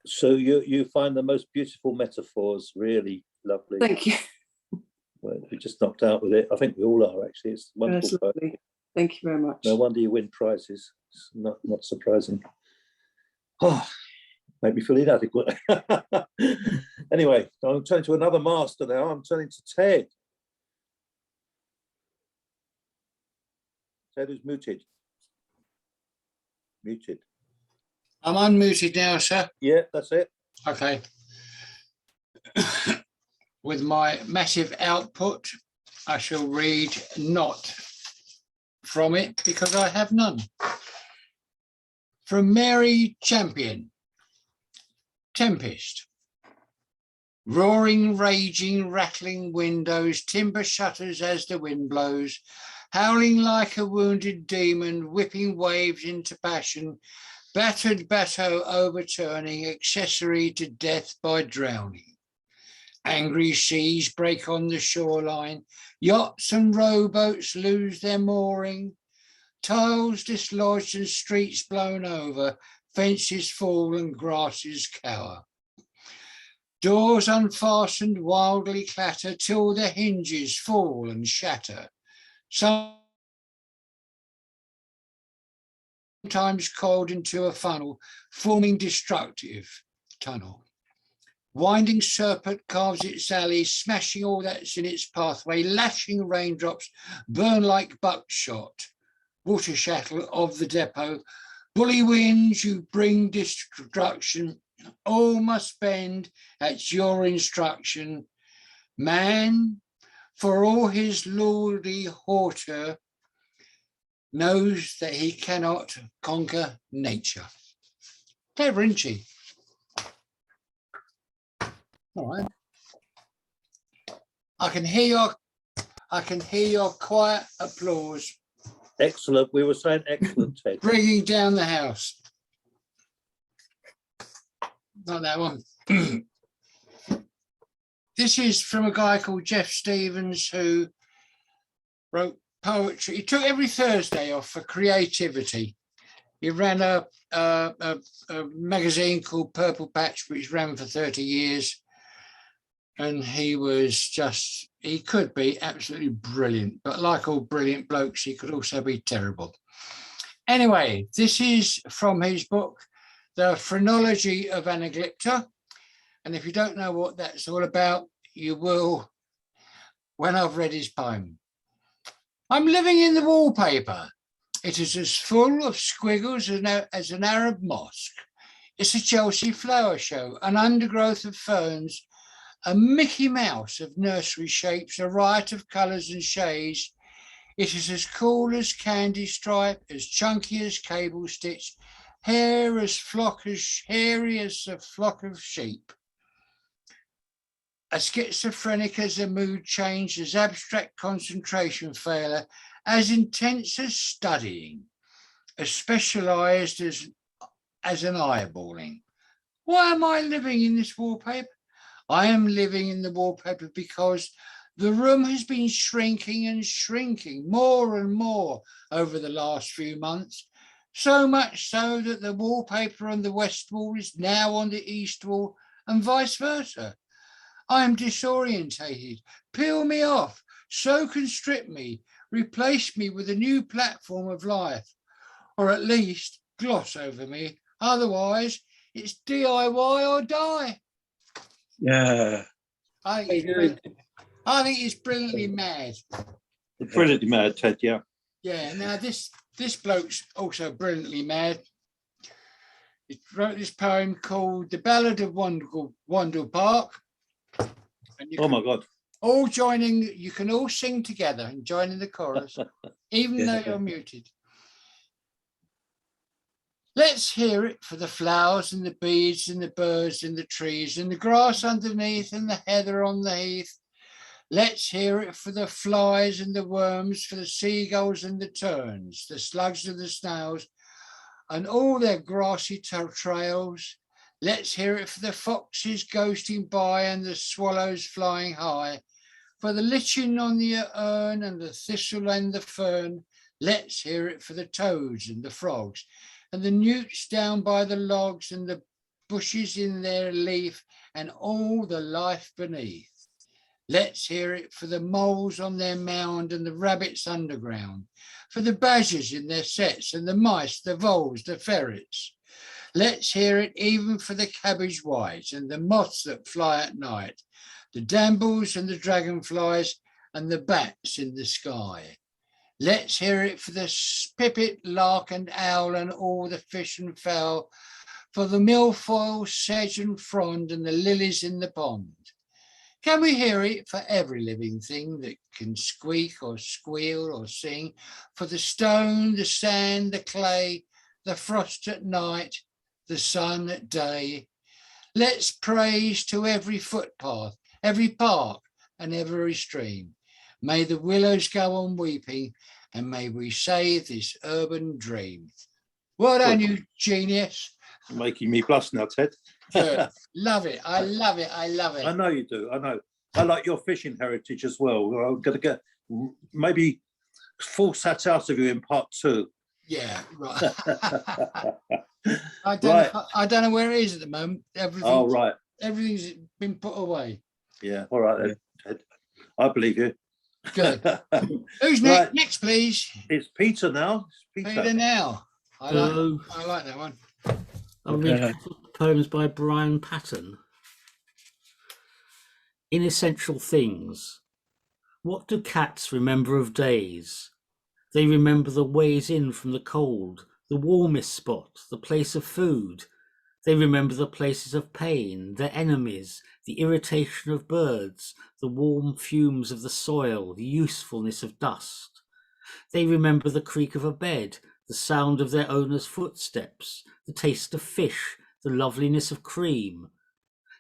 So you find the most beautiful metaphors, really lovely. Thank you. Well, we just knocked out with it. I think we all are, actually. It's a wonderful. That's lovely. Thank you very much. No wonder you win prizes. It's not surprising. Oh, make me feel inadequate. Anyway, I'm turning to another master now. I'm turning to Ted. Ted is muted. Muted. I'm unmuted now, sir. Yeah, that's it. Okay. With my massive output, I shall read not from it because I have none. From Mary Champion. Tempest. Roaring, raging, rattling windows, timber shutters as the wind blows, howling like a wounded demon, whipping waves into passion, battered bateau overturning, accessory to death by drowning. Angry seas break on the shoreline, yachts and rowboats lose their mooring, tiles dislodged and streets blown over, fences fall and grasses cower. Doors unfastened wildly clatter till the hinges fall and shatter. Sometimes coiled into a funnel, forming destructive tunnel. Winding serpent carves its alley, smashing all that's in its pathway, lashing raindrops, burn like buckshot. Water shuttle of the depot, bully winds, you bring destruction, all must bend at your instruction. Man, for all his lordly hauteur, knows that he cannot conquer nature. Clever, isn't she? All right. I can hear your quiet applause. Excellent. We were saying excellent, Ted. Bringing down the house. Not that one. This is from a guy called Jeff Stevens, who wrote poetry. He took every Thursday off for creativity. He ran a magazine called Purple Patch, which ran for 30 years. And he could be absolutely brilliant, but like all brilliant blokes, he could also be terrible. Anyway, this is from his book, The Phrenology of Anaglypta. And if you don't know what that's all about, you will when I've read his poem. I'm living in the wallpaper. It is as full of squiggles as an Arab mosque. It's a Chelsea flower show, an undergrowth of ferns, a Mickey Mouse of nursery shapes, a riot of colours and shades. It is as cool as candy stripe, as chunky as cable stitch, hairy as a flock of sheep. As schizophrenic as a mood change, as abstract concentration failure, as intense as studying, as specialised as an eyeballing. Why am I living in this wallpaper? I am living in the wallpaper because the room has been shrinking and shrinking more and more over the last few months, so much so that the wallpaper on the west wall is now on the east wall and vice versa. I am disorientated. Peel me off, soak and strip me, replace me with a new platform of life, or at least gloss over me. Otherwise, it's DIY or die. Yeah. I think it's brilliantly mad. Brilliantly mad, Ted, yeah. Yeah, now this bloke's also brilliantly mad. He wrote this poem called The Ballad of Wandle Park. And Oh my God. you can all sing together and join in the chorus, even though you're muted. Let's hear it for the flowers and the bees and the birds and the trees and the grass underneath and the heather on the heath. Let's hear it for the flies and the worms, for the seagulls and the terns, the slugs and the snails, and all their grassy trails. Let's hear it for the foxes ghosting by and the swallows flying high, for the lichen on the urn and the thistle and the fern. Let's hear it for the toads and the frogs, and the newts down by the logs and the bushes in their leaf and all the life beneath. Let's hear it for the moles on their mound and the rabbits underground, for the badgers in their sets and the mice, the voles, the ferrets. Let's hear it even for the cabbage white and the moths that fly at night, the dambles and the dragonflies and the bats in the sky. Let's hear it for the pipit, lark and owl and all the fish and fowl, for the milfoil, sedge and frond and the lilies in the pond. Can we hear it for every living thing that can squeak or squeal or sing, for the stone, the sand, the clay, the frost at night, the sun at day? Let's praise to every footpath, every park and every stream. May the willows go on weeping, and may we save this urban dream. Well done, you genius. You're making me blush now, Ted. Good. Love it. I love it. I love it. I know you do. I know. I like your fishing heritage as well. I'm going to get maybe force that out of you in part 2. Yeah, right. I don't know where it is at the moment. Everything's been put away. Yeah. All right then, Ted. I believe you. Good. Who's next? Next, please. It's Peter now. Peter now. I like that one. I'll read poems by Brian Patton. Inessential things. What do cats remember of days? They remember the ways in from the cold, the warmest spot, the place of food. They remember the places of pain, their enemies, the irritation of birds, the warm fumes of the soil, the usefulness of dust. They remember the creak of a bed, the sound of their owner's footsteps, the taste of fish, the loveliness of cream.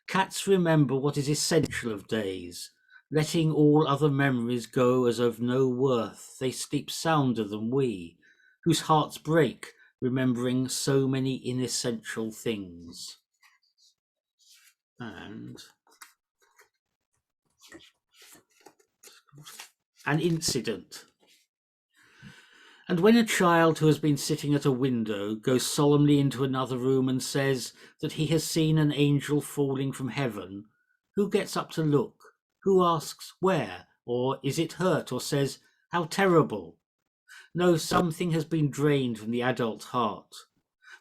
Cats remember what is essential of days. Letting all other memories go as of no worth, they sleep sounder than we, whose hearts break remembering so many inessential things. And an incident. And when a child who has been sitting at a window goes solemnly into another room and says that he has seen an angel falling from heaven, who gets up to look? Who asks where? Or is it hurt? Or says, how terrible? No, something has been drained from the adult heart.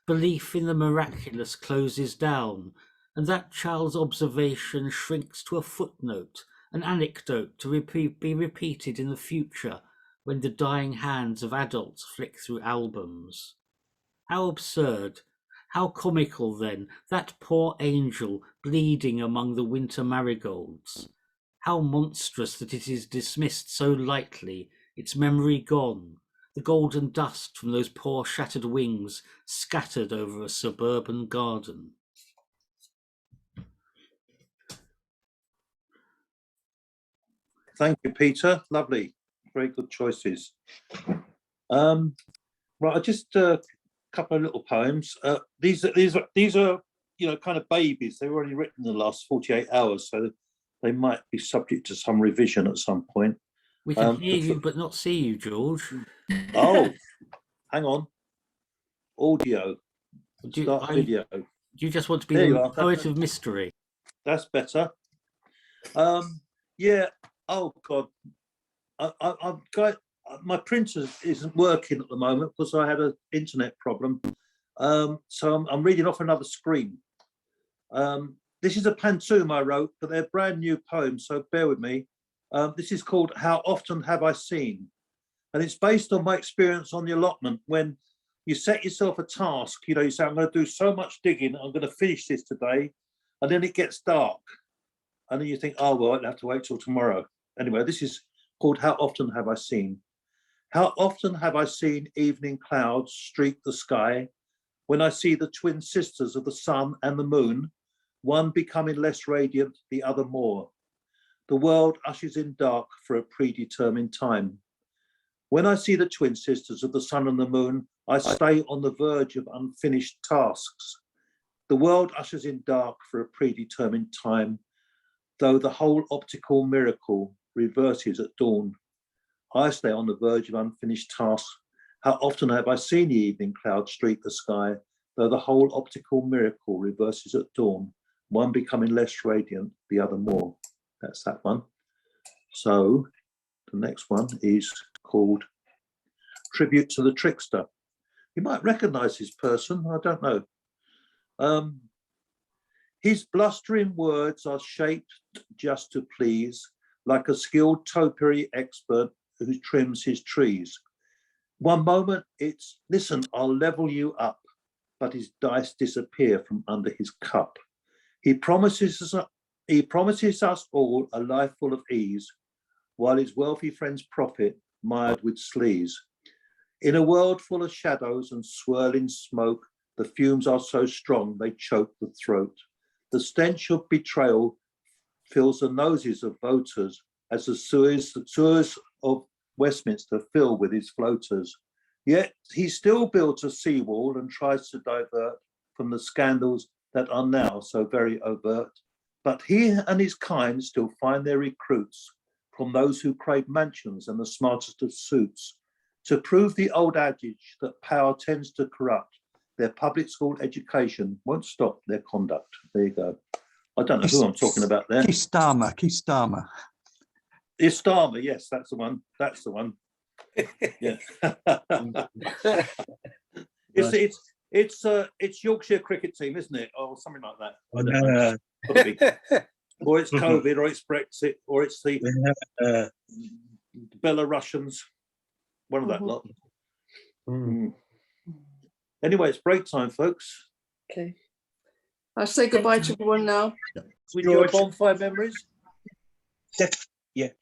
Belief in the miraculous closes down, and that child's observation shrinks to a footnote, an anecdote to be repeated in the future when the dying hands of adults flick through albums. How absurd, how comical then, that poor angel bleeding among the winter marigolds. How monstrous that it is dismissed so lightly, its memory gone, the golden dust from those poor shattered wings scattered over a suburban garden. Thank you, Peter. Lovely. Very good choices. Right, I just a couple of little poems. These are kind of babies. They were only written in the last 48 hours, so they might be subject to some revision at some point. We can hear you but not see you, George. Oh, hang on. Audio. Start video. Do you just want to be the poet of mystery? That's better. Yeah. Oh God. I've got my printer isn't working at the moment because I had an internet problem. So I'm reading off another screen. This is a pantoum I wrote, but they're brand new poems, so bear with me. This is called How Often Have I Seen? And it's based on my experience on the allotment when you set yourself a task, you say, I'm going to do so much digging, I'm going to finish this today, and then it gets dark. And then you think, oh, well, I'll have to wait till tomorrow. Anyway, this is called How Often Have I Seen? How often have I seen evening clouds streak the sky when I see the twin sisters of the sun and the moon, one becoming less radiant, the other more. The world ushers in dark for a predetermined time. When I see the twin sisters of the sun and the moon, I stay on the verge of unfinished tasks. The world ushers in dark for a predetermined time, though the whole optical miracle reverses at dawn. I stay on the verge of unfinished tasks. How often have I seen the evening cloud streak the sky, though the whole optical miracle reverses at dawn, one becoming less radiant, the other more. That's that one. So the next one is called Tribute to the Trickster. You might recognize this person, I don't know. His blustering words are shaped just to please, like a skilled topiary expert who trims his trees. One moment it's, listen, I'll level you up, but his dice disappear from under his cup. He promises us all a life full of ease, while his wealthy friends profit, mired with sleaze. In a world full of shadows and swirling smoke, the fumes are so strong they choke the throat. The stench of betrayal fills the noses of voters as the sewers of Westminster fill with his floaters. Yet he still builds a seawall and tries to divert from the scandals that are now so very overt. But he and his kind still find their recruits from those who crave mansions and the smartest of suits, to prove the old adage that power tends to corrupt. Their public school education won't stop their conduct. There you go. I don't know who I'm talking about there. Keith Starmer. It's Starmer, yes, that's the one. That's the one. Yeah. It's Yorkshire cricket team, isn't it? Or something like that. I don't know. Gotta be. Or it's COVID, or it's Brexit, or it's the Belarusians. One of that lot. Anyway, it's break time, folks. Okay. I say goodbye to everyone now. With your bonfire memories. Yeah.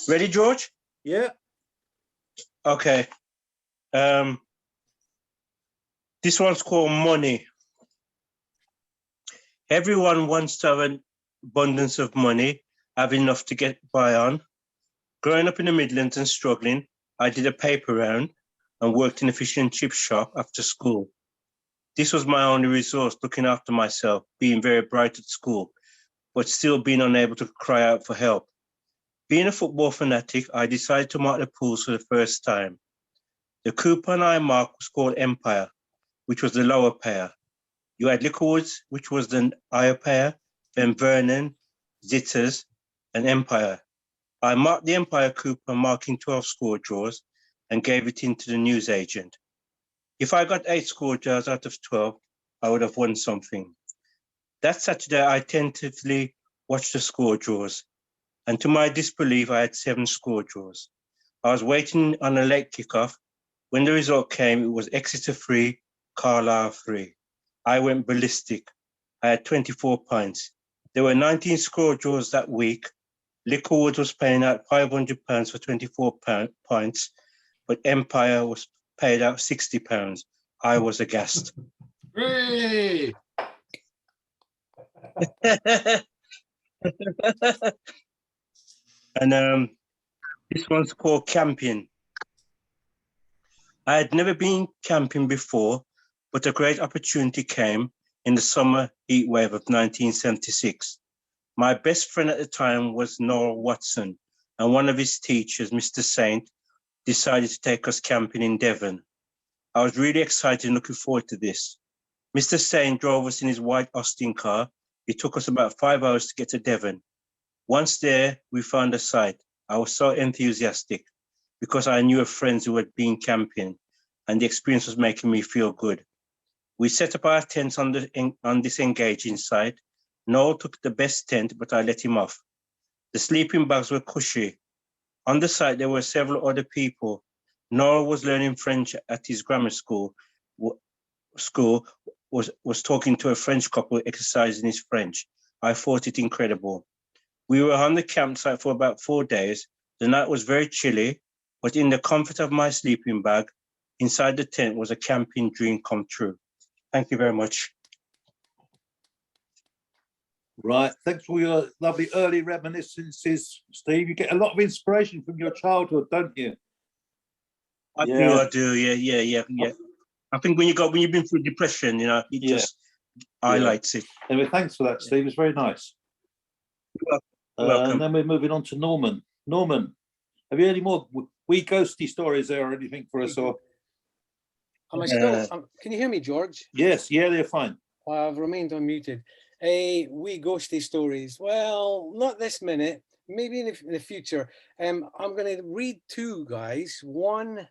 Ready, George? Yeah. Okay. This one's called Money. Everyone wants to have an abundance of money, have enough to get by on. Growing up in the Midlands and struggling, I did a paper round and worked in a fish and chip shop after school. This was my only resource, looking after myself, being very bright at school, but still being unable to cry out for help. Being a football fanatic, I decided to mark the pools for the first time. The coupon I marked was called Empire, which was the lower payer. You had Liquorwoods, which was the higher payer, then Vernon, Zitters, and Empire. I marked the Empire coupon marking 12 score draws and gave it in to the newsagent. If I got 8 score draws out of 12, I would have won something. That Saturday, I tentatively watched the score draws, and to my disbelief, I had 7 score draws. I was waiting on a late kickoff. When the result came, it was Exeter 3, Carlisle 3. I went ballistic. I had 24 points. There were 19 score draws that week. Liquorwood was paying out £500 for 24 points, but Empire was paid out £60. I was aghast. Hey! And this one's called Camping. I had never been camping before, but a great opportunity came in the summer heat wave of 1976. My best friend at the time was Noel Watson, and one of his teachers, Mr. Saint, decided to take us camping in Devon. I was really excited and looking forward to this. Mr. Saint drove us in his white Austin car. It took us about 5 hours to get to Devon. Once there, we found a site. I was so enthusiastic because I knew of friends who had been camping, and the experience was making me feel good. We set up our tents on this engaging site. Noel took the best tent, but I let him off. The sleeping bags were cushy. On the site, there were several other people. Noel was learning French at his grammar school. Was talking to a French couple exercising his French. I thought it incredible. We were on the campsite for about 4 days. The night was very chilly, but in the comfort of my sleeping bag, inside the tent was a camping dream come true. Thank you very much. Right, thanks for your lovely early reminiscences, Steve. You get a lot of inspiration from your childhood, don't you? I do, yeah. I think when you've been through depression, it just highlights it. Anyway, thanks for that, Steve. It's very nice. You're welcome. And then we're moving on to Norman. Norman, have you any more wee ghosty stories there or anything for us? Or Am I still? Can you hear me, George? Yes, yeah, they're fine. I've remained unmuted. Wee ghosty stories. Well, not this minute, maybe in the future. I'm going to read two, guys. One,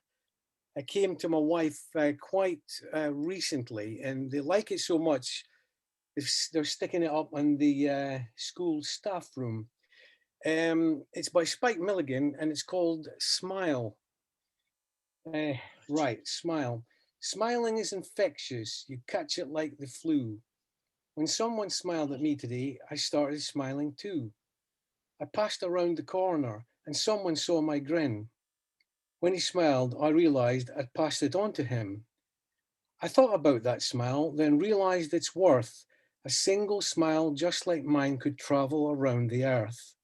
I came to my wife quite recently, and they like it so much, they're sticking it up on the school staff room. It's by Spike Milligan, and it's called Smile. Right, smile. Smiling is infectious. You catch it like the flu. When someone smiled at me today, I started smiling too. I passed around the corner and someone saw my grin. When he smiled, I realized I'd passed it on to him. I thought about that smile, then realized its worth. A single smile just like mine could travel around the earth.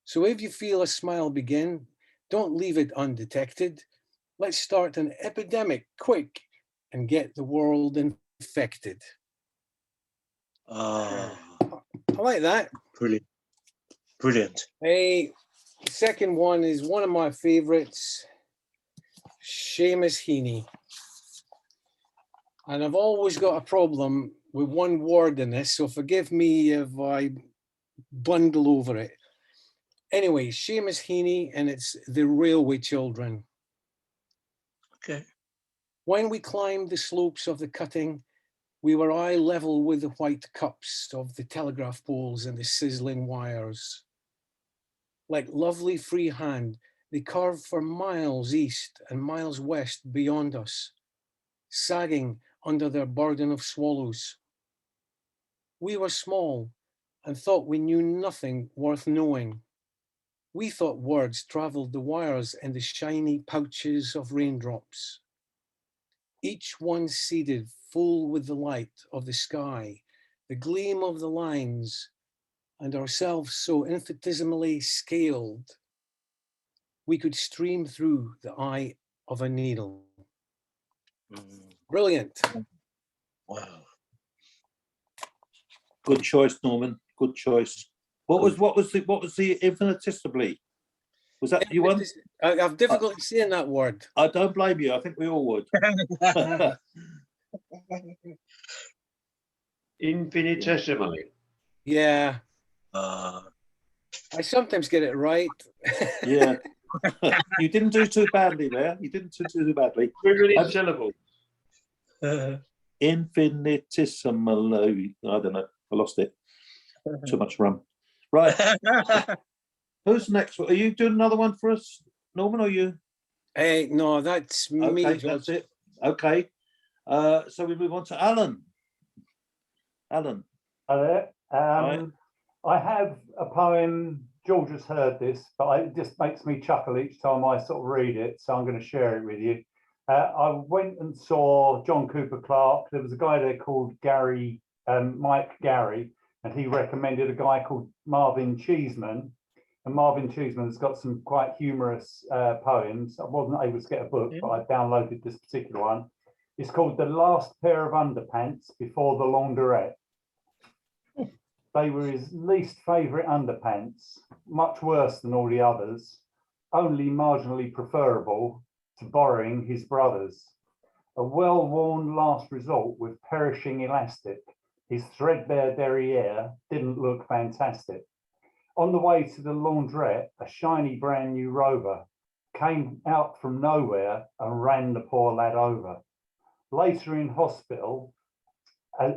So if you feel a smile begin, don't leave it undetected. Let's start an epidemic quick and get the world infected. Ah, I like that. brilliant. Brilliant. A second one is one of my favorites, Seamus Heaney. And I've always got a problem with one word in this, so forgive me if I bundle over it. Anyway, Seamus Heaney, and it's The Railway Children. Okay. When we climbed the slopes of the cutting, we were eye level with the white cups of the telegraph poles and the sizzling wires. Like lovely free hand, they curved for miles east and miles west beyond us, sagging under their burden of swallows. We were small and thought we knew nothing worth knowing. We thought words traveled the wires in the shiny pouches of raindrops. Each one seeded full with the light of the sky, the gleam of the lines, and ourselves so infinitesimally scaled, we could stream through the eye of a needle. Brilliant. Wow. Good choice, Norman. Good choice. What was the infinitesimally? Was that you want? I have difficulty saying that word. I don't blame you. I think we all would. Infinitesimally. Yeah. Uh, I sometimes get it right. Yeah. You didn't do too badly there. You didn't do too badly. Really syllable. Infinitesimally. I don't know. I lost it. Too much rum. Right. Who's next? Are you doing another one for us, Norman, or you? Hey, no, that's me. Okay, that's it. Okay. So we move on to Alan. Alan. Hello. Right. I have a poem. George has heard this, but it just makes me chuckle each time I sort of read it. So I'm going to share it with you. I went and saw John Cooper Clarke. There was a guy there called Mike Gary, and he recommended a guy called Marvin Cheeseman. And Marvin Cheeseman's got some quite humorous poems. I wasn't able to get a book, but I downloaded this particular one. It's called The Last Pair of Underpants Before the Laundrette. They were his least favourite underpants, much worse than all the others, only marginally preferable to borrowing his brother's. A well-worn last resort with perishing elastic, his threadbare derriere didn't look fantastic. On the way to the laundrette, a shiny brand new Rover came out from nowhere and ran the poor lad over. Later in hospital, as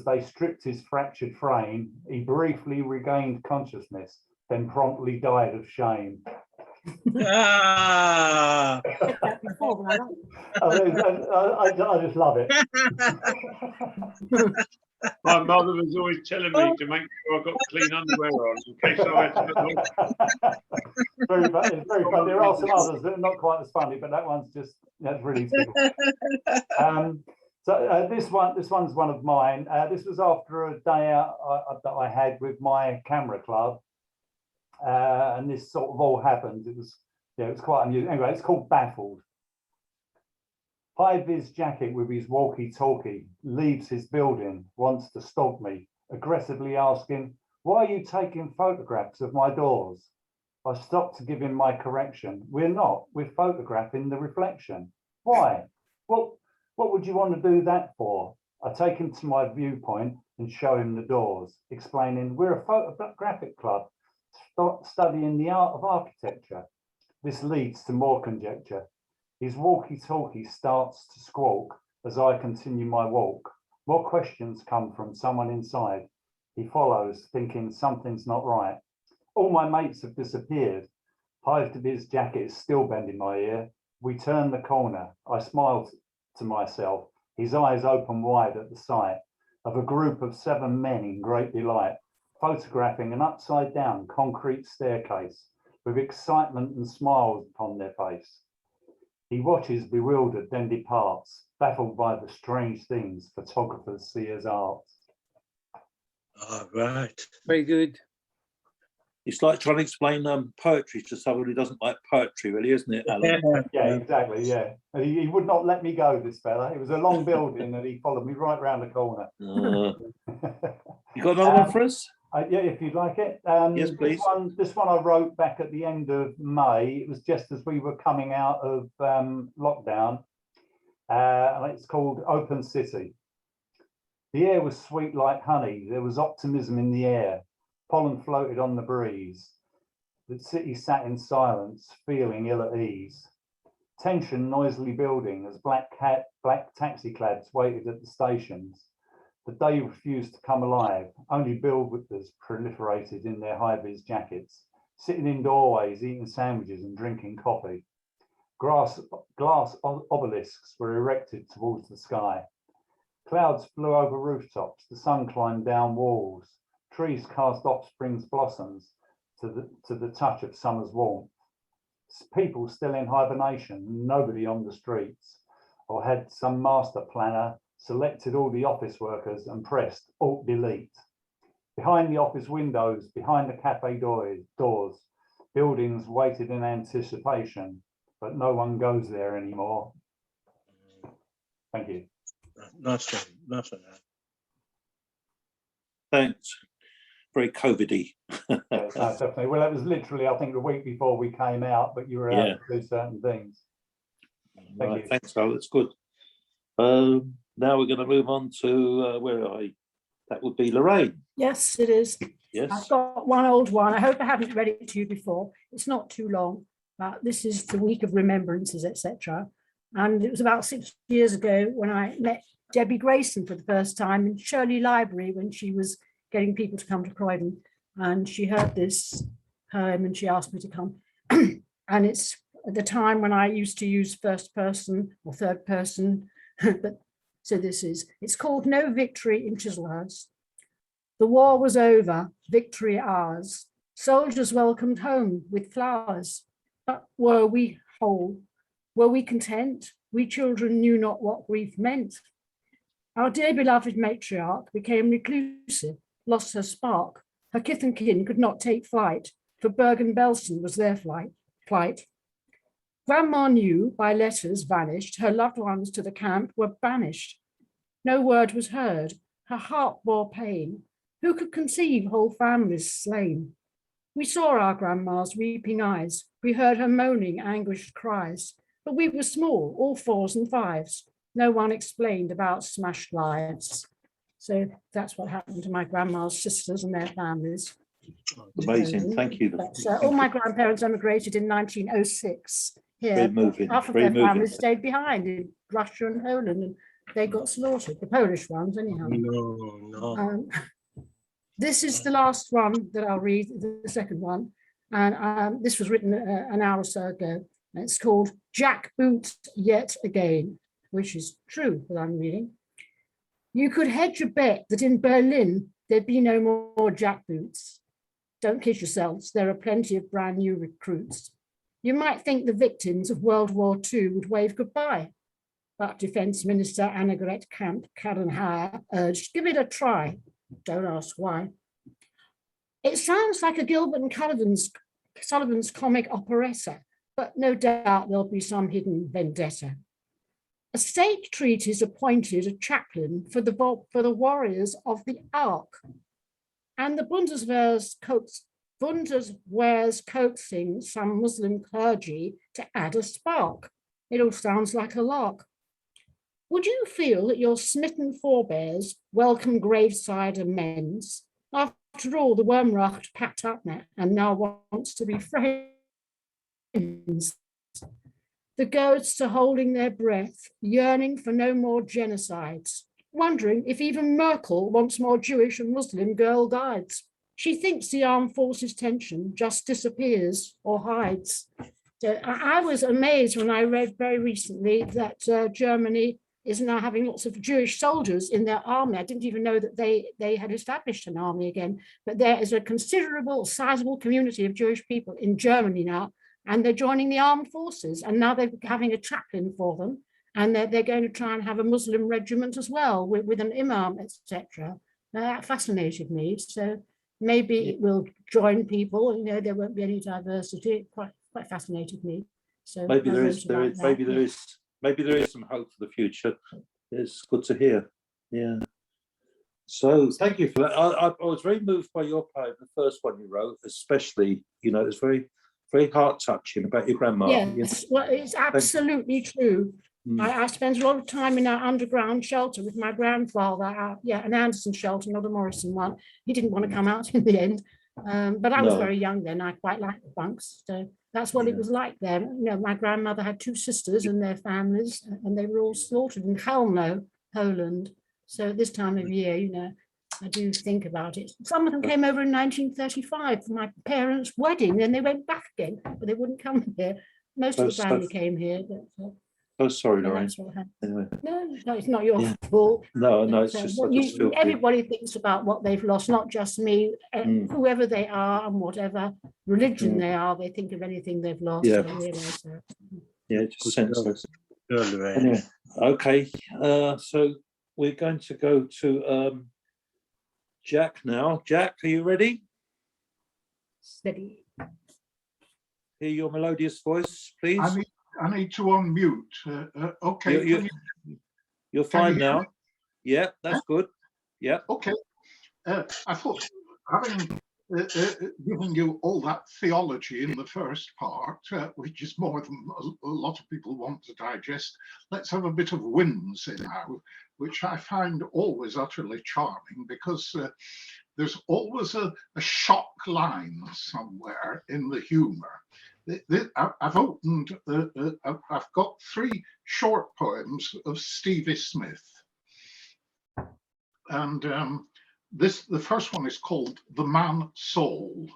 they stripped his fractured frame, he briefly regained consciousness, then promptly died of shame. Ah. I just love it. My mother was always telling me to make sure I got clean underwear on in case I had to look. It's very funny. There are some others that are not quite as funny, but that's really good. So this one's one of mine. This was after a day out that I had with my camera club, and this sort of all happened. It was quite unusual. Anyway, it's called Baffled. High-vis jacket with his walkie-talkie leaves his building, wants to stop me, aggressively asking, "Why are you taking photographs of my doors?" I stopped to give him my correction. We're not. We're photographing the reflection. Why? What would you want to do that for? I take him to my viewpoint and show him the doors, explaining we're a photographic club studying the art of architecture. This leads to more conjecture. His walkie-talkie starts to squawk as I continue my walk. More questions come from someone inside. He follows, thinking something's not right. All my mates have disappeared. Hived of his jacket is still bending my ear. We turn the corner. I smile to myself, his eyes open wide at the sight of a group of 7 men in great delight, photographing an upside-down concrete staircase with excitement and smiles upon their face. He watches bewildered, then departs, baffled by the strange things photographers see as art. All right. Very good. It's like trying to explain poetry to someone who doesn't like poetry, really, isn't it, Alan? Yeah, exactly, yeah. And he would not let me go, this fella. It was a long building and he followed me right round the corner. You got another one for us? Yeah, if you'd like it. Yes, please. This one I wrote back at the end of May. It was just as we were coming out of lockdown. And it's called Open City. The air was sweet like honey. There was optimism in the air. Pollen floated on the breeze. The city sat in silence, feeling ill at ease. Tension noisily building as black taxicabs waited at the stations. The day refused to come alive. Only bill-whippers proliferated in their high-vis jackets, sitting in doorways, eating sandwiches and drinking coffee. Glass obelisks were erected towards the sky. Clouds flew over rooftops. The sun climbed down walls. Trees cast off spring's blossoms to the touch of summer's warmth. People still in hibernation, nobody on the streets, or had some master planner selected all the office workers and pressed Alt-Delete. Behind the office windows, behind the cafe doors, buildings waited in anticipation, but no one goes there anymore. Thank you. Nice one, nice one. Thanks. Very COVID-y. Yeah, definitely. Well, it was literally, I think, the week before we came out, but you were able to do certain things. Thank you. Thanks, Al. That's good. Now we're going to move on to where are I? That would be Lorraine. Yes, it is. Yes. I've got one old one. I hope I haven't read it to you before. It's not too long, but this is the Week of Remembrances, etc. And it was about 6 years ago when I met Debbie Grayson for the first time in Shirley Library when she was getting people to come to Croydon. And she heard this poem and she asked me to come. And it's at the time when I used to use first person or third person. But so it's called No Victory in Chislehurst. The war was over, victory ours. Soldiers welcomed home with flowers. But were we whole? Were we content? We children knew not what grief meant. Our dear beloved matriarch became reclusive, lost her spark. Her kith and kin could not take flight, for Bergen-Belsen was their plight. Grandma knew, by letters vanished, her loved ones to the camp were banished. No word was heard, her heart bore pain. Who could conceive whole families slain? We saw our grandma's weeping eyes, we heard her moaning, anguished cries, but we were small, all 4s and 5s. No one explained about smashed lives. So that's what happened to my grandma's sisters and their families. Amazing, thank you. But, all my grandparents emigrated in 1906 here. Very moving, Half of very their moving. families stayed behind in Russia and Poland, and they got slaughtered, the Polish ones anyhow. No. This is the last one that I'll read, the second one. And this was written an hour or so ago. And it's called Jack Boot Yet Again, which is true that I'm reading. You could hedge a bet that in Berlin, there'd be no more jackboots. Don't kid yourselves, there are plenty of brand new recruits. You might think the victims of World War II would wave goodbye, but Defence Minister Annegret Kramp-Karrenbauer urged, give it a try. Don't ask why. It sounds like a Gilbert and Sullivan's comic operetta, but no doubt there'll be some hidden vendetta. A state treaty's appointed a chaplain for the warriors of the Ark, and the Bundeswehr's coaxing some Muslim clergy to add a spark. It all sounds like a lark. Would you feel that your smitten forebears welcome graveside amends? After all, the Wormracht packed up now and now wants to be friends. The ghosts are holding their breath, yearning for no more genocides, wondering if even Merkel wants more Jewish and Muslim girl guides. She thinks the armed forces tension just disappears or hides. So I was amazed when I read very recently that Germany is now having lots of Jewish soldiers in their army. I didn't even know that they had established an army again, but there is a considerable, sizable community of Jewish people in Germany now, and they're joining the armed forces, and now they're having a chaplain for them, and they're going to try and have a Muslim regiment as well with an imam, etc. That fascinated me. So maybe it will join people. You know, there won't be any diversity. It quite fascinated me. So maybe there is some hope for the future. It's good to hear. Yeah. So thank you for that. I was very moved by your poem, the first one you wrote, especially. You know, it's very, very heart touching about your grandma. Yes, well, it's absolutely true. I spent a lot of time in our underground shelter with my grandfather. An Anderson shelter, not a Morrison one. He didn't want to come out in the end, but I was very young then. I quite liked the bunks, so that's what it was like there. You know, my grandmother had 2 sisters and their families, and they were all slaughtered in Chelmno, Poland. So this time of year, you know, I do think about it. Some of them came over in 1935 for my parents' wedding, then they went back again, but they wouldn't come here. Most of the family came here. But, oh, sorry, yeah, Lorraine. that's what happened. Anyway. No, it's not your fault. No, it's just, I just feel everybody thinks about what they've lost, not just me. Whoever they are and whatever religion they are, they think of anything they've lost. Yeah. I realise that. Yeah, just senseless. Anyway, okay, so we're going to go to Jack now. Jack, are you ready? Steady. Hear your melodious voice, please. I need to unmute. Okay. You're fine now. Yeah, that's good. Yeah. Okay. I thought, having given you all that theology in the first part, which is more than a lot of people want to digest, let's have a bit of Whimsy now, which I find always utterly charming, because there's always a shock line somewhere in the humor. I've got 3 short poems of Stevie Smith, and the first one is called The Man Saul.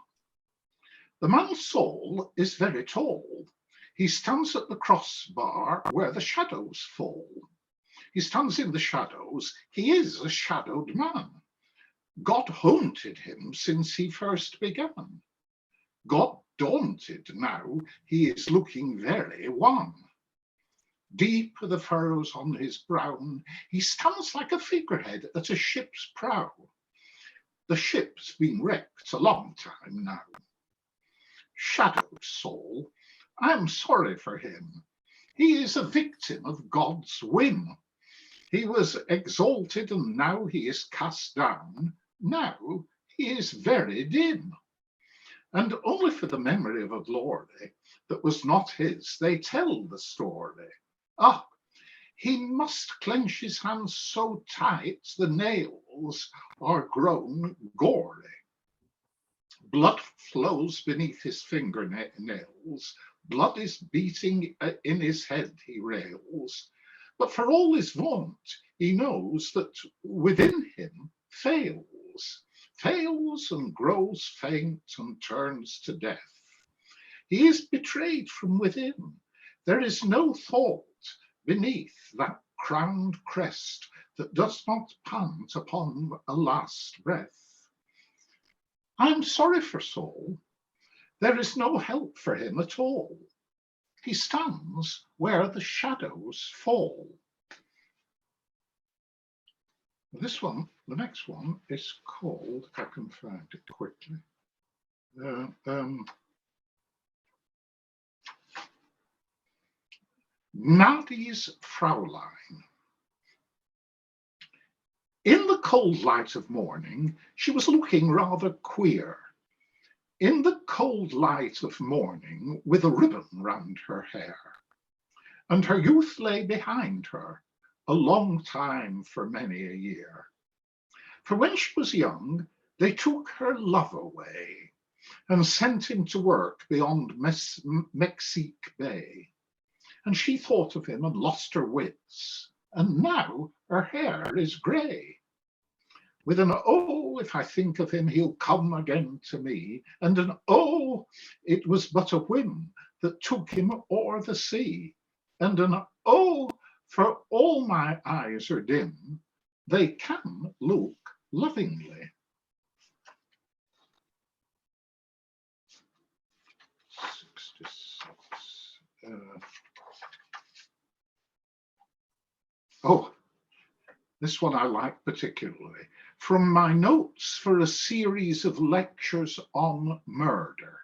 The man Saul is very tall. He stands at the crossbar where the shadows fall. He stands in the shadows. He is a shadowed man. God haunted him since he first began. God daunted now, he is looking very wan. Deep are the furrows on his brown. He stands like a figurehead at a ship's prow. The ship's been wrecked a long time now. Shadowed Saul, I am sorry for him. He is a victim of God's whim. He was exalted and now he is cast down. Now he is very dim. And only for the memory of a glory that was not his, they tell the story. Ah, he must clench his hands so tight the nails are grown gory. Blood flows beneath his fingernails. Blood is beating in his head, he rails. But for all his vaunt, he knows that within him fails and grows faint and turns to death. He is betrayed from within. There is no thought beneath that crowned crest that does not pant upon a last breath. I'm sorry for Saul. There is no help for him at all. He stands where the shadows fall. This one, the next one, is called, if I can find it quickly, Nadi's Fraulein. In the cold light of morning, she was looking rather queer. In the cold light of morning, with a ribbon round her hair. And her youth lay behind her, a long time for many a year. For when she was young, they took her love away and sent him to work beyond Mexique Bay. And she thought of him and lost her wits, and now her hair is grey. With an oh, if I think of him, he'll come again to me, and an oh, it was but a whim that took him o'er the sea, and an oh, for all my eyes are dim, they can look lovingly. Oh, this one I like particularly. From my notes for a series of lectures on murder.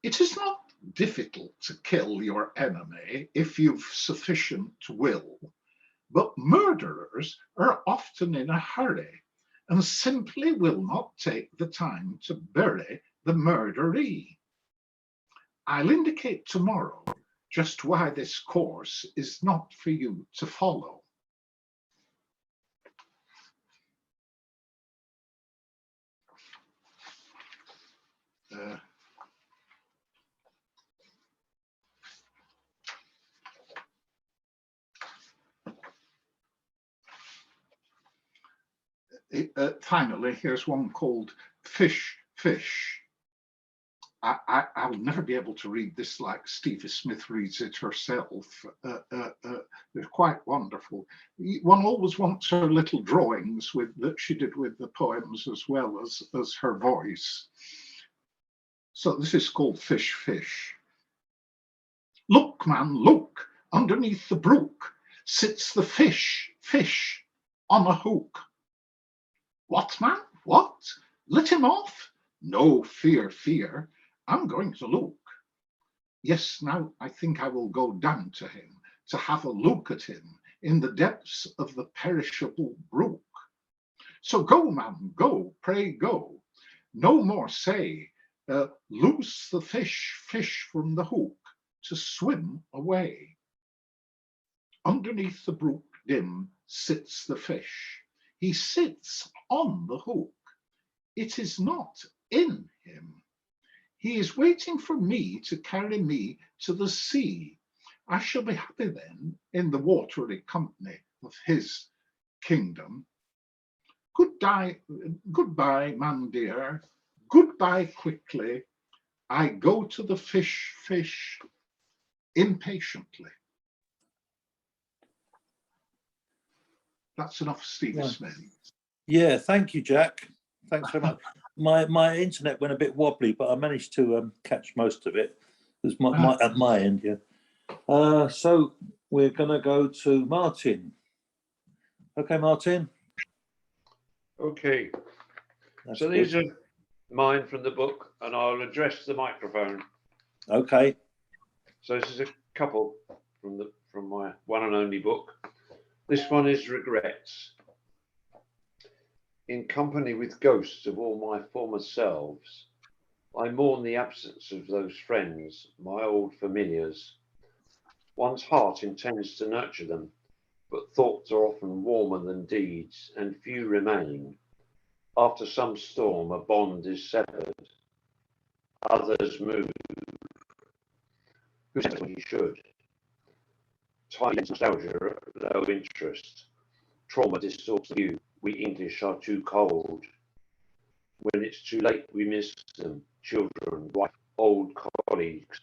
It is not difficult to kill your enemy if you've sufficient will, but murderers are often in a hurry and simply will not take the time to bury the murderee. I'll indicate tomorrow just why this course is not for you to follow. Finally, here's one called Fish, Fish. I'll never be able to read this like Stevie Smith reads it herself. They're quite wonderful. One always wants her little drawings that she did with the poems as well as her voice. So this is called Fish, Fish. Look, man, look, underneath the brook sits the fish, fish, on a hook. What, man, what? Let him off? No, fear, fear. I'm going to look. Yes, now I think I will go down to him to have a look at him in the depths of the perishable brook. So go, man, go, pray go. No more say, loose the fish, fish from the hook to swim away. Underneath the brook dim sits the fish. He sits on the hook. It is not in him. He is waiting for me to carry me to the sea. I shall be happy then in the watery company of his kingdom. Goodbye, man dear. Goodbye quickly. I go to the fish, fish impatiently. That's enough, Stevie Smith. Yeah, thank you, Jack. Thanks very much. My internet went a bit wobbly, but I managed to catch most of it. It was at my end, yeah. So we're going to go to Martin. Okay, Martin. Okay. That's so good. these are mine from the book, and I'll address the microphone. Okay. So this is a couple from my one and only book. This one is Regrets. In company with ghosts of all my former selves, I mourn the absence of those friends, my old familiars. One's heart intends to nurture them, but thoughts are often warmer than deeds, and few remain. After some storm, a bond is severed. Others move. Who says when he should? Time is nostalgia at low interest. Trauma distorts the view. We English are too cold. When it's too late, we miss them. Children, wife, old colleagues,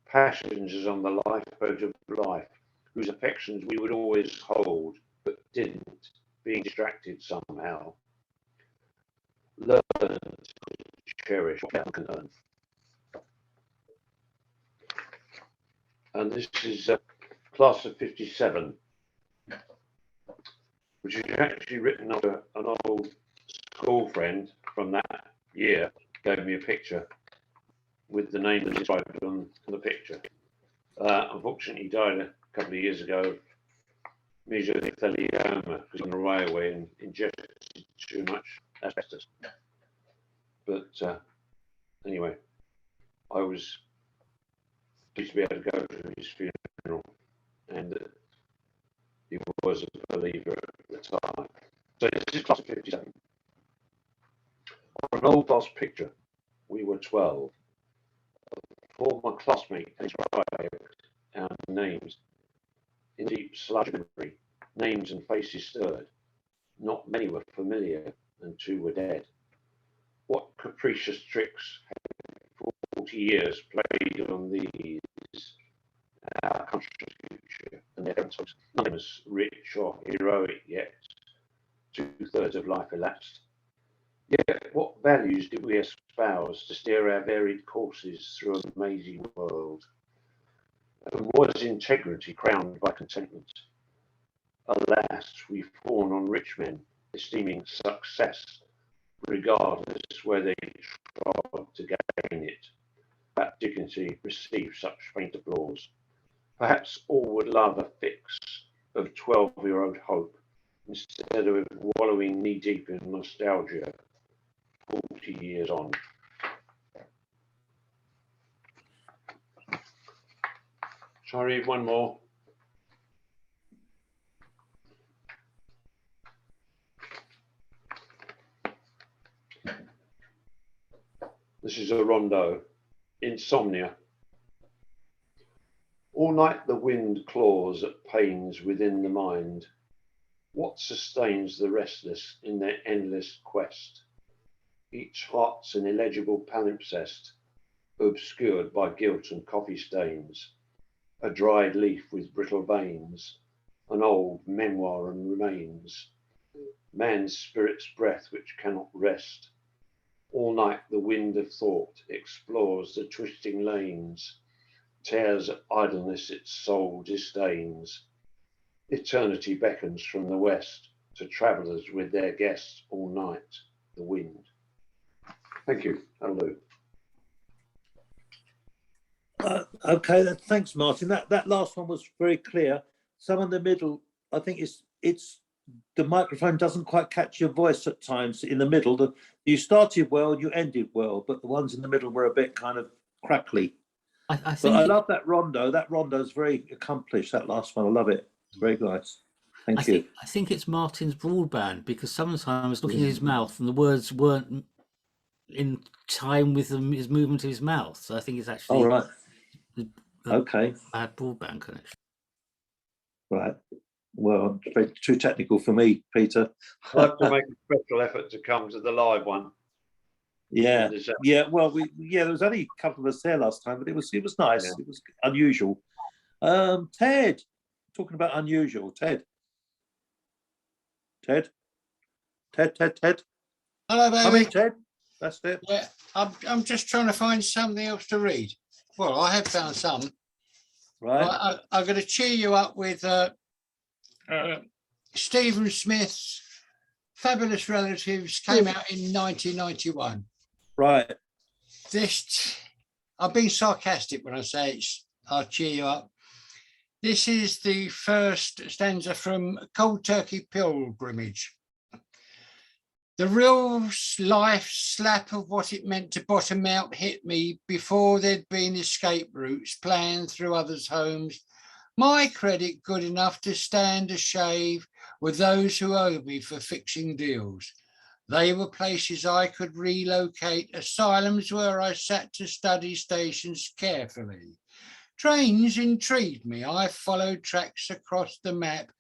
passengers on the lifeboat of life, whose affections we would always hold, but didn't, being distracted somehow. Learn to cherish what one can earn. And this is Class of 57, which is actually written after an old school friend from that year gave me a picture with the name described on the picture. Unfortunately, he died a couple of years ago of mesothelioma because on the railway and ingested too much asbestos. But anyway, I was pleased to be able to go to his funeral. and that he was a believer at the time. So this is class of 57. On an old class picture, we were 12. Former classmate and our names in deep sludge memory, names and faces stirred. Not many were familiar, and 2 were dead. What capricious tricks have 40 years played on these, our country's future and their parents' hopes? None was rich or heroic yet. 2/3 of life elapsed. Yet what values did we espouse to steer our varied courses through an amazing world? And was integrity crowned by contentment? Alas, we fawn on rich men, esteeming success, regardless where they trod to gain it. That dignity received such faint applause. Perhaps all would love a fix of 12-year-old hope instead of wallowing knee-deep in nostalgia 40 years on. Shall I read one more? This is a rondo. Insomnia. All night the wind claws at pains within the mind. What sustains the restless in their endless quest? Each heart's an illegible palimpsest, obscured by guilt and coffee stains. A dried leaf with brittle veins, an old memoir and remains. Man's spirit's breath which cannot rest. All night the wind of thought explores the twisting lanes, tears at idleness its soul disdains. Eternity beckons from the west to travellers with their guests all night, the wind. Thank you. Hello. Okay, thanks, Martin. That last one was very clear. Some in the middle, I think it's the microphone doesn't quite catch your voice at times in the middle. You started well, you ended well, but the ones in the middle were a bit kind of crackly. I think I love that rondo. That rondo is very accomplished, that last one. I love it. It's very nice. Thank you. I think it's Martin's broadband, because sometimes I was looking at his mouth and the words weren't in time with his movement of his mouth. So I think it's actually All right. Okay. bad broadband connection. Right. Well, it's too technical for me, Peter. I have to make a special effort to come to the live one. Yeah. Well, there was only a couple of us there last time, but it was nice. Yeah. It was unusual. Ted, talking about unusual. Ted. Hello, baby. I mean, Ted. That's it. Yeah, I'm just trying to find something else to read. Well, I have found some. Right. I'm going to cheer you up with Stephen Smith's Fabulous Relatives, came out in 1991. Right. I'm being sarcastic when I say I'll cheer you up. This is the first stanza from Cold Turkey Pilgrimage. The real life slap of what it meant to bottom out hit me before there'd been escape routes planned through others' homes. My credit good enough to stand a shave with those who owe me for fixing deals. They were places I could relocate, asylums where I sat to study stations carefully. Trains intrigued me. I followed tracks across the map,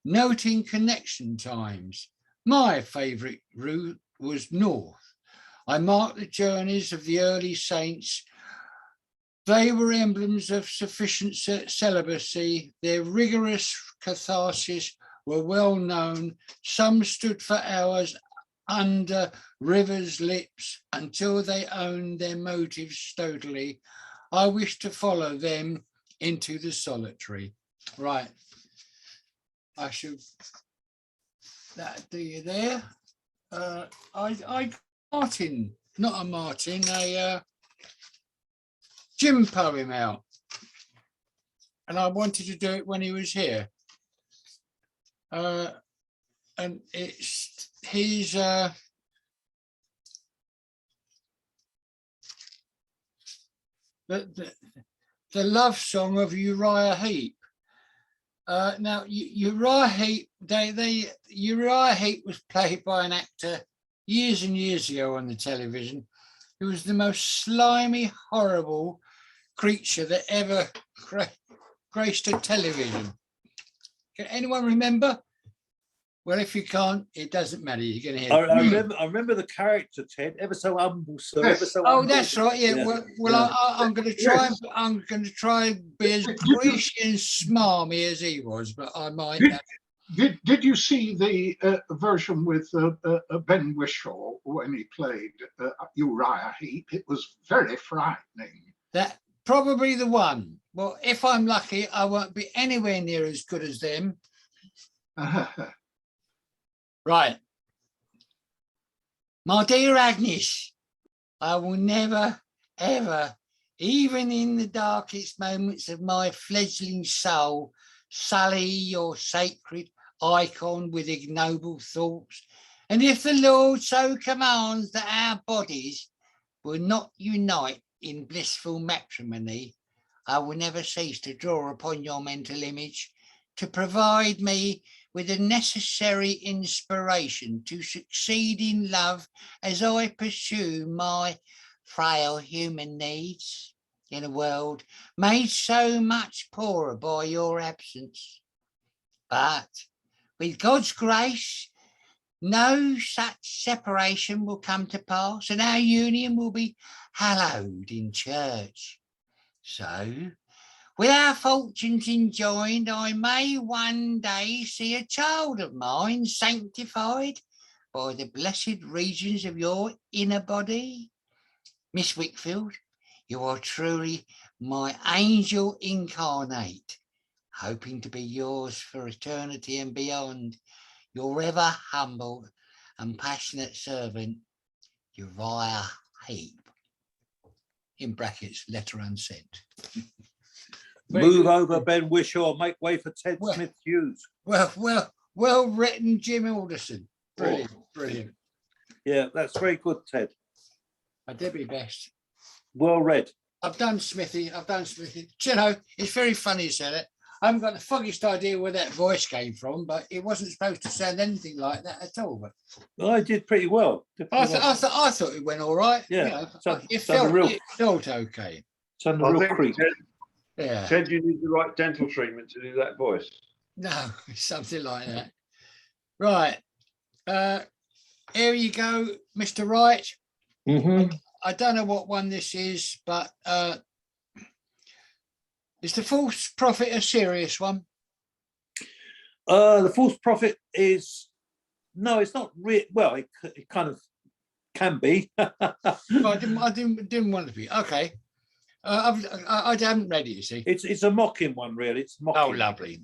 noting connection times. My favourite route was north. I marked the journeys of the early saints. They were emblems of sufficient celibacy. Their rigorous catharsis were well known. Some stood for hours under rivers' lips until they owned their motives totally. I wish to follow them into the solitary. Right. I should that do you there. Martin, not a Martin, a Jim poem out. And I wanted to do it when he was here. And it's his the love song of Uriah Heep. Now, Uriah Heep, Uriah Heep was played by an actor years and years ago on the television. He was the most slimy, horrible creature that ever graced a television. Can anyone remember? Well, if you can't, it doesn't matter. You're going to hear. I remember the character, Ted. Ever so humble, sir. Yes. Ever so Oh, humble. that's right. Yeah. Well, I'm going to try. Yes. I'm going to try and be as greasy and smarmy as he was, but I might. Did you see the version with Ben Whishaw when he played Uriah Heep? It was very frightening. That probably the one. Well, if I'm lucky, I won't be anywhere near as good as them. Right. My dear Agnes, I will never, ever, even in the darkest moments of my fledgling soul, sully your sacred icon with ignoble thoughts. And if the Lord so commands that our bodies will not unite in blissful matrimony, I will never cease to draw upon your mental image to provide me with the necessary inspiration to succeed in love as I pursue my frail human needs in a world made so much poorer by your absence. But with God's grace, no such separation will come to pass, and our union will be hallowed in church. So, with our fortunes enjoined, I may one day see a child of mine sanctified by the blessed regions of your inner body. Miss Wickfield, you are truly my angel incarnate, hoping to be yours for eternity and beyond. Your ever humble and passionate servant, Uriah Heep. In brackets, letter unsent. Move over, Ben Whishaw. Make way for Ted Well- Smith Hughes. Well written, Jim Alderson. Brilliant, brilliant. Yeah, that's very good, Ted. I did my best. Well read. I've done Smithy. Do you know, it's very funny you said it. I haven't got the foggiest idea where that voice came from, but it wasn't supposed to sound anything like that at all. But I did pretty well. I thought it went all right. Yeah, You know, sound- it sounded real- felt okay. Sounded I real think, creepy. Yeah. Ted, you need the right dental treatment to do that voice. No, something like that. Right. Here you go, Mr. Wright. Mhm. I don't know what one this is, but is the false prophet a serious one? The false prophet is no, it's not real. Well, it kind of can be. I didn't want to be. Okay. I haven't read it, you see. It's a mocking one, really. It's mocking. Oh, lovely.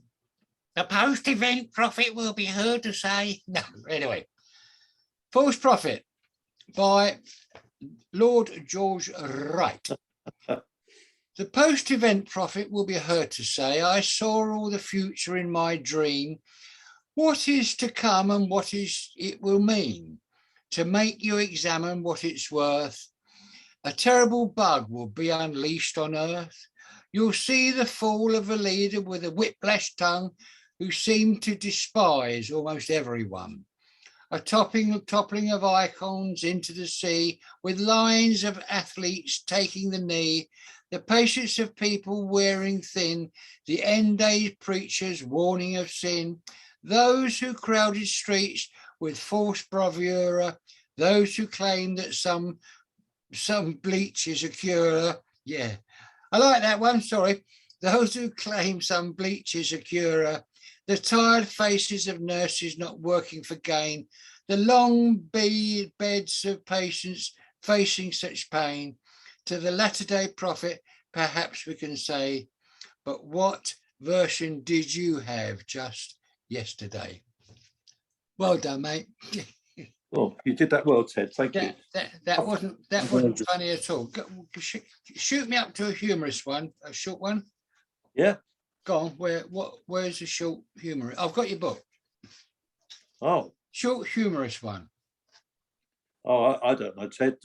The post-event prophet will be heard to say, no, anyway. False Prophet by Lord George Wright. The post-event prophet will be heard to say, I saw all the future in my dream. What is to come and what is it will mean? To make you examine what it's worth. A terrible bug will be unleashed on earth. You'll see the fall of a leader with a whiplash tongue who seemed to despise almost everyone. A toppling of icons into the sea with lines of athletes taking the knee, the patience of people wearing thin, the end days preachers warning of sin, those who crowded streets with false bravura, those who claim that some bleach is a cure. Yeah, I like that one, sorry. Those who claim some bleach is a cure, the tired faces of nurses not working for gain, the long beds of patients facing such pain. To the latter-day prophet, perhaps we can say, but what version did you have just yesterday? Well done, mate. Oh, you did that well, Ted. Thank you. That wasn't funny at all. Shoot me up to a humorous one, a short one. Yeah. Go on. Where's the short humor? I've got your book. Oh. Short humorous one. Oh, I don't know, Ted.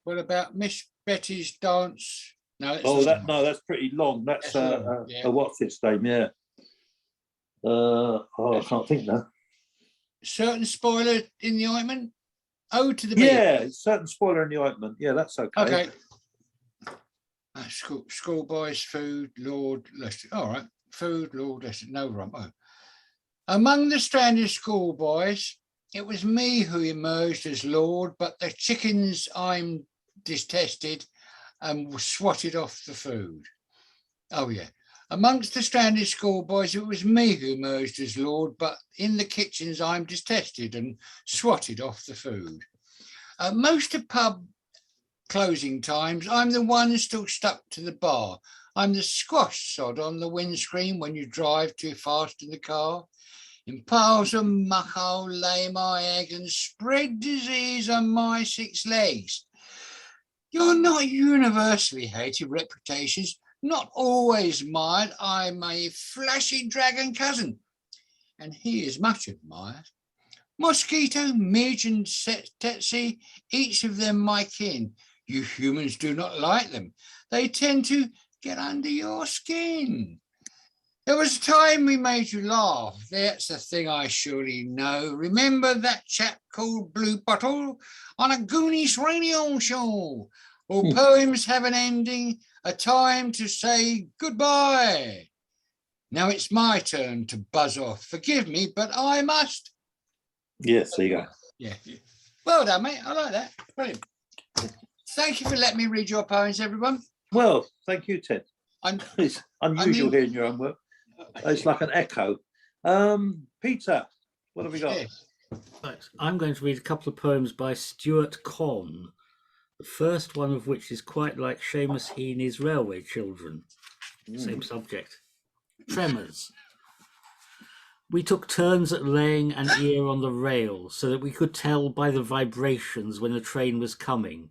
What about Miss Betty's dance? No. That's pretty long. That's yeah. what's its name? Yeah. I can't think now. Certain spoiler in the ointment. Ode to the Bee. Yeah, certain spoiler in the ointment. Yeah, that's okay. Okay. Schoolboys, food, Lord, Lester. All right. Food, Lord, Lester. No wrong. Oh. Among the stranded schoolboys, it was me who emerged as Lord, but the chickens I'm detested and was swatted off the food. Oh, yeah. Amongst the stranded schoolboys, it was me who emerged as Lord, but in the kitchens I'm detested and swatted off the food. Most of pub closing times, I'm the one still stuck to the bar. I'm the squash sod on the windscreen when you drive too fast in the car. In piles of muck I'll lay my egg and spread disease on my 6 legs. You're not universally hated reputations, not always admired. I'm a flashy dragon cousin, and he is much admired. Mosquito, midge, and tsetse, each of them my kin. You humans do not like them. They tend to get under your skin. There was a time we made you laugh. That's a thing I surely know. Remember that chap called Blue Bottle on a Goonies radio show? All poems have an ending, a time to say goodbye. Now it's my turn to buzz off. Forgive me, but I must. Yes, there you go. Yeah. Well done, mate. I like that. Brilliant. Thank you for letting me read your poems, everyone. Well, thank you, Ted. It's unusual hearing your own work. It's like an echo. Peter, what have we got? Right. I'm going to read a couple of poems by Stuart Conn, the first one of which is quite like Seamus Heaney's Railway Children. Same subject. Tremors. We took turns at laying an ear on the rail so that we could tell by the vibrations when the train was coming.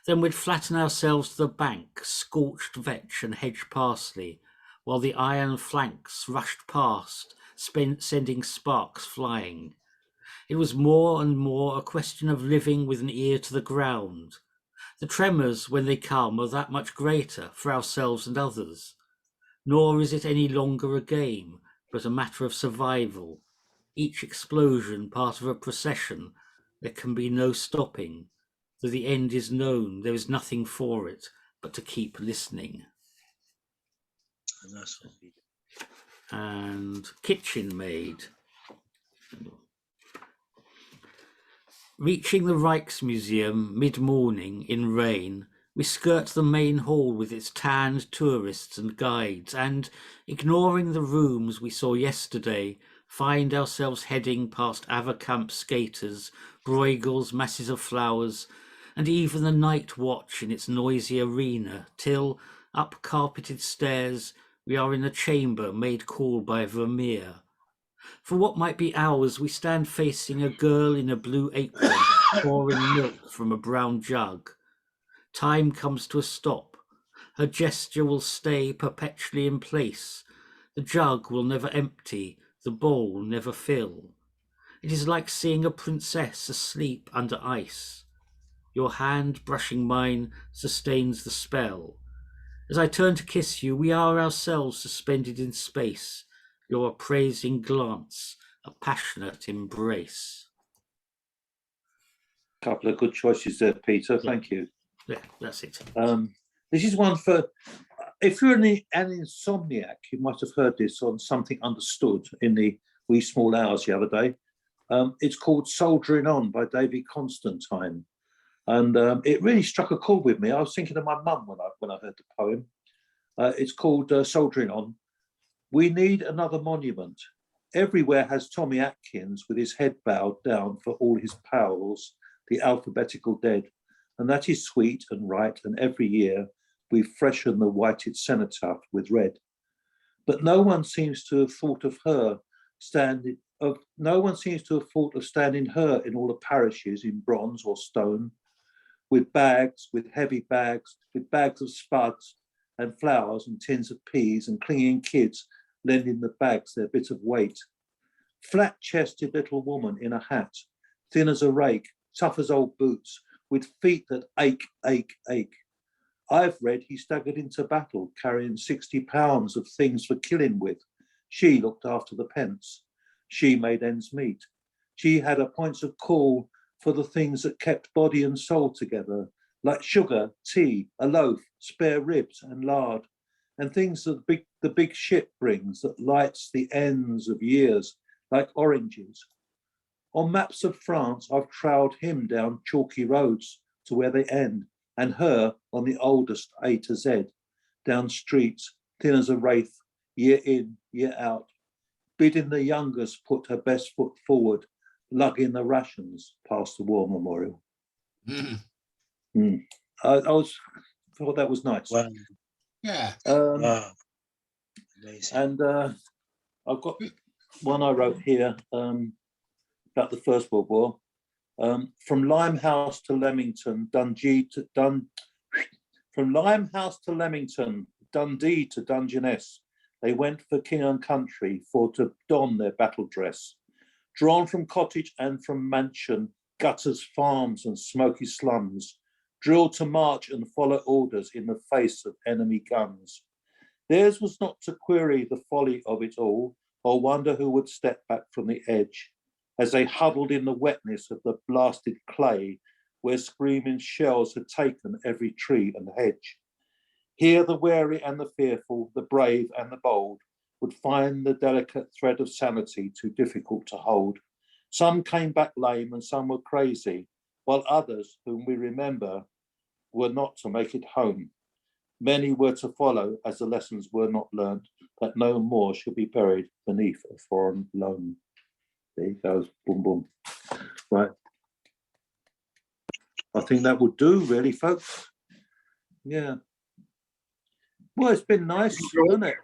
Then we'd flatten ourselves to the bank, scorched vetch and hedge parsley, while the iron flanks rushed past, sending sparks flying. It was more and more a question of living with an ear to the ground. The tremors, when they come, are that much greater for ourselves and others. Nor is it any longer a game, but a matter of survival. Each explosion part of a procession, there can be no stopping. Though the end is known, there is nothing for it but to keep listening. And Kitchen Maid. Reaching the Rijksmuseum mid-morning in rain, we skirt the main hall with its tanned tourists and guides and, ignoring the rooms we saw yesterday, find ourselves heading past Averkamp skaters, Bruegels, masses of flowers, and even the night watch in its noisy arena, till, up carpeted stairs, we are in a chamber made cool by Vermeer. For what might be hours, we stand facing a girl in a blue apron pouring milk from a brown jug. Time comes to a stop. Her gesture will stay perpetually in place. The jug will never empty, the bowl never fill. It is like seeing a princess asleep under ice. Your hand brushing mine sustains the spell. As I turn to kiss you, we are ourselves suspended in space. Your appraising glance, a passionate embrace. Couple of good choices there, Peter. Thank you. Yeah, that's it. This is one for, if you're an insomniac, you might have heard this on Something Understood in the Wee Small Hours the other day. It's called Soldiering On by David Constantine. And it really struck a chord with me. I was thinking of my mum when I heard the poem. It's called Soldiering On. We need another monument. Everywhere has Tommy Atkins with his head bowed down for all his pals, the alphabetical dead. And that is sweet and right, and every year we freshen the whited cenotaph with red. But no one seems to have thought of her standing her in all the parishes in bronze or stone, with heavy bags, with bags of spuds and flowers and tins of peas and clinging kids lending the bags their bit of weight. Flat-chested little woman in a hat, thin as a rake, tough as old boots, with feet that ache, ache, ache. I've read he staggered into battle, carrying 60 pounds of things for killing with, She looked after the pence. She made ends meet. She had a points of call for the things that kept body and soul together, like sugar, tea, a loaf, spare ribs and lard, and things that the big ship brings that lights the ends of years, like oranges. On maps of France, I've trailed him down chalky roads to where they end, and her on the oldest A to Z, down streets, thin as a wraith, year in, year out, bidding the youngest put her best foot forward, lugging the rations past the war memorial. Mm. I thought that was nice. Wow. Yeah. Wow. Amazing. And I've got one I wrote here about the First World War. From Limehouse to Leamington, from Limehouse to Leamington, Dundee to Dungeness, they went for king and country for to don their battle dress. Drawn from cottage and from mansion, gutters, farms and smoky slums, drilled to march and follow orders in the face of enemy guns. Theirs was not to query the folly of it all, or wonder who would step back from the edge, as they huddled in the wetness of the blasted clay, where screaming shells had taken every tree and hedge. Here the wary and the fearful, the brave and the bold, would find the delicate thread of sanity too difficult to hold. Some came back lame and some were crazy, while others, whom we remember, were not to make it home. Many were to follow, as the lessons were not learnt, that no more should be buried beneath a foreign loan. There he goes, boom, boom. Right. I think that would do, really, folks. Yeah. Well, it's been nice, hasn't it?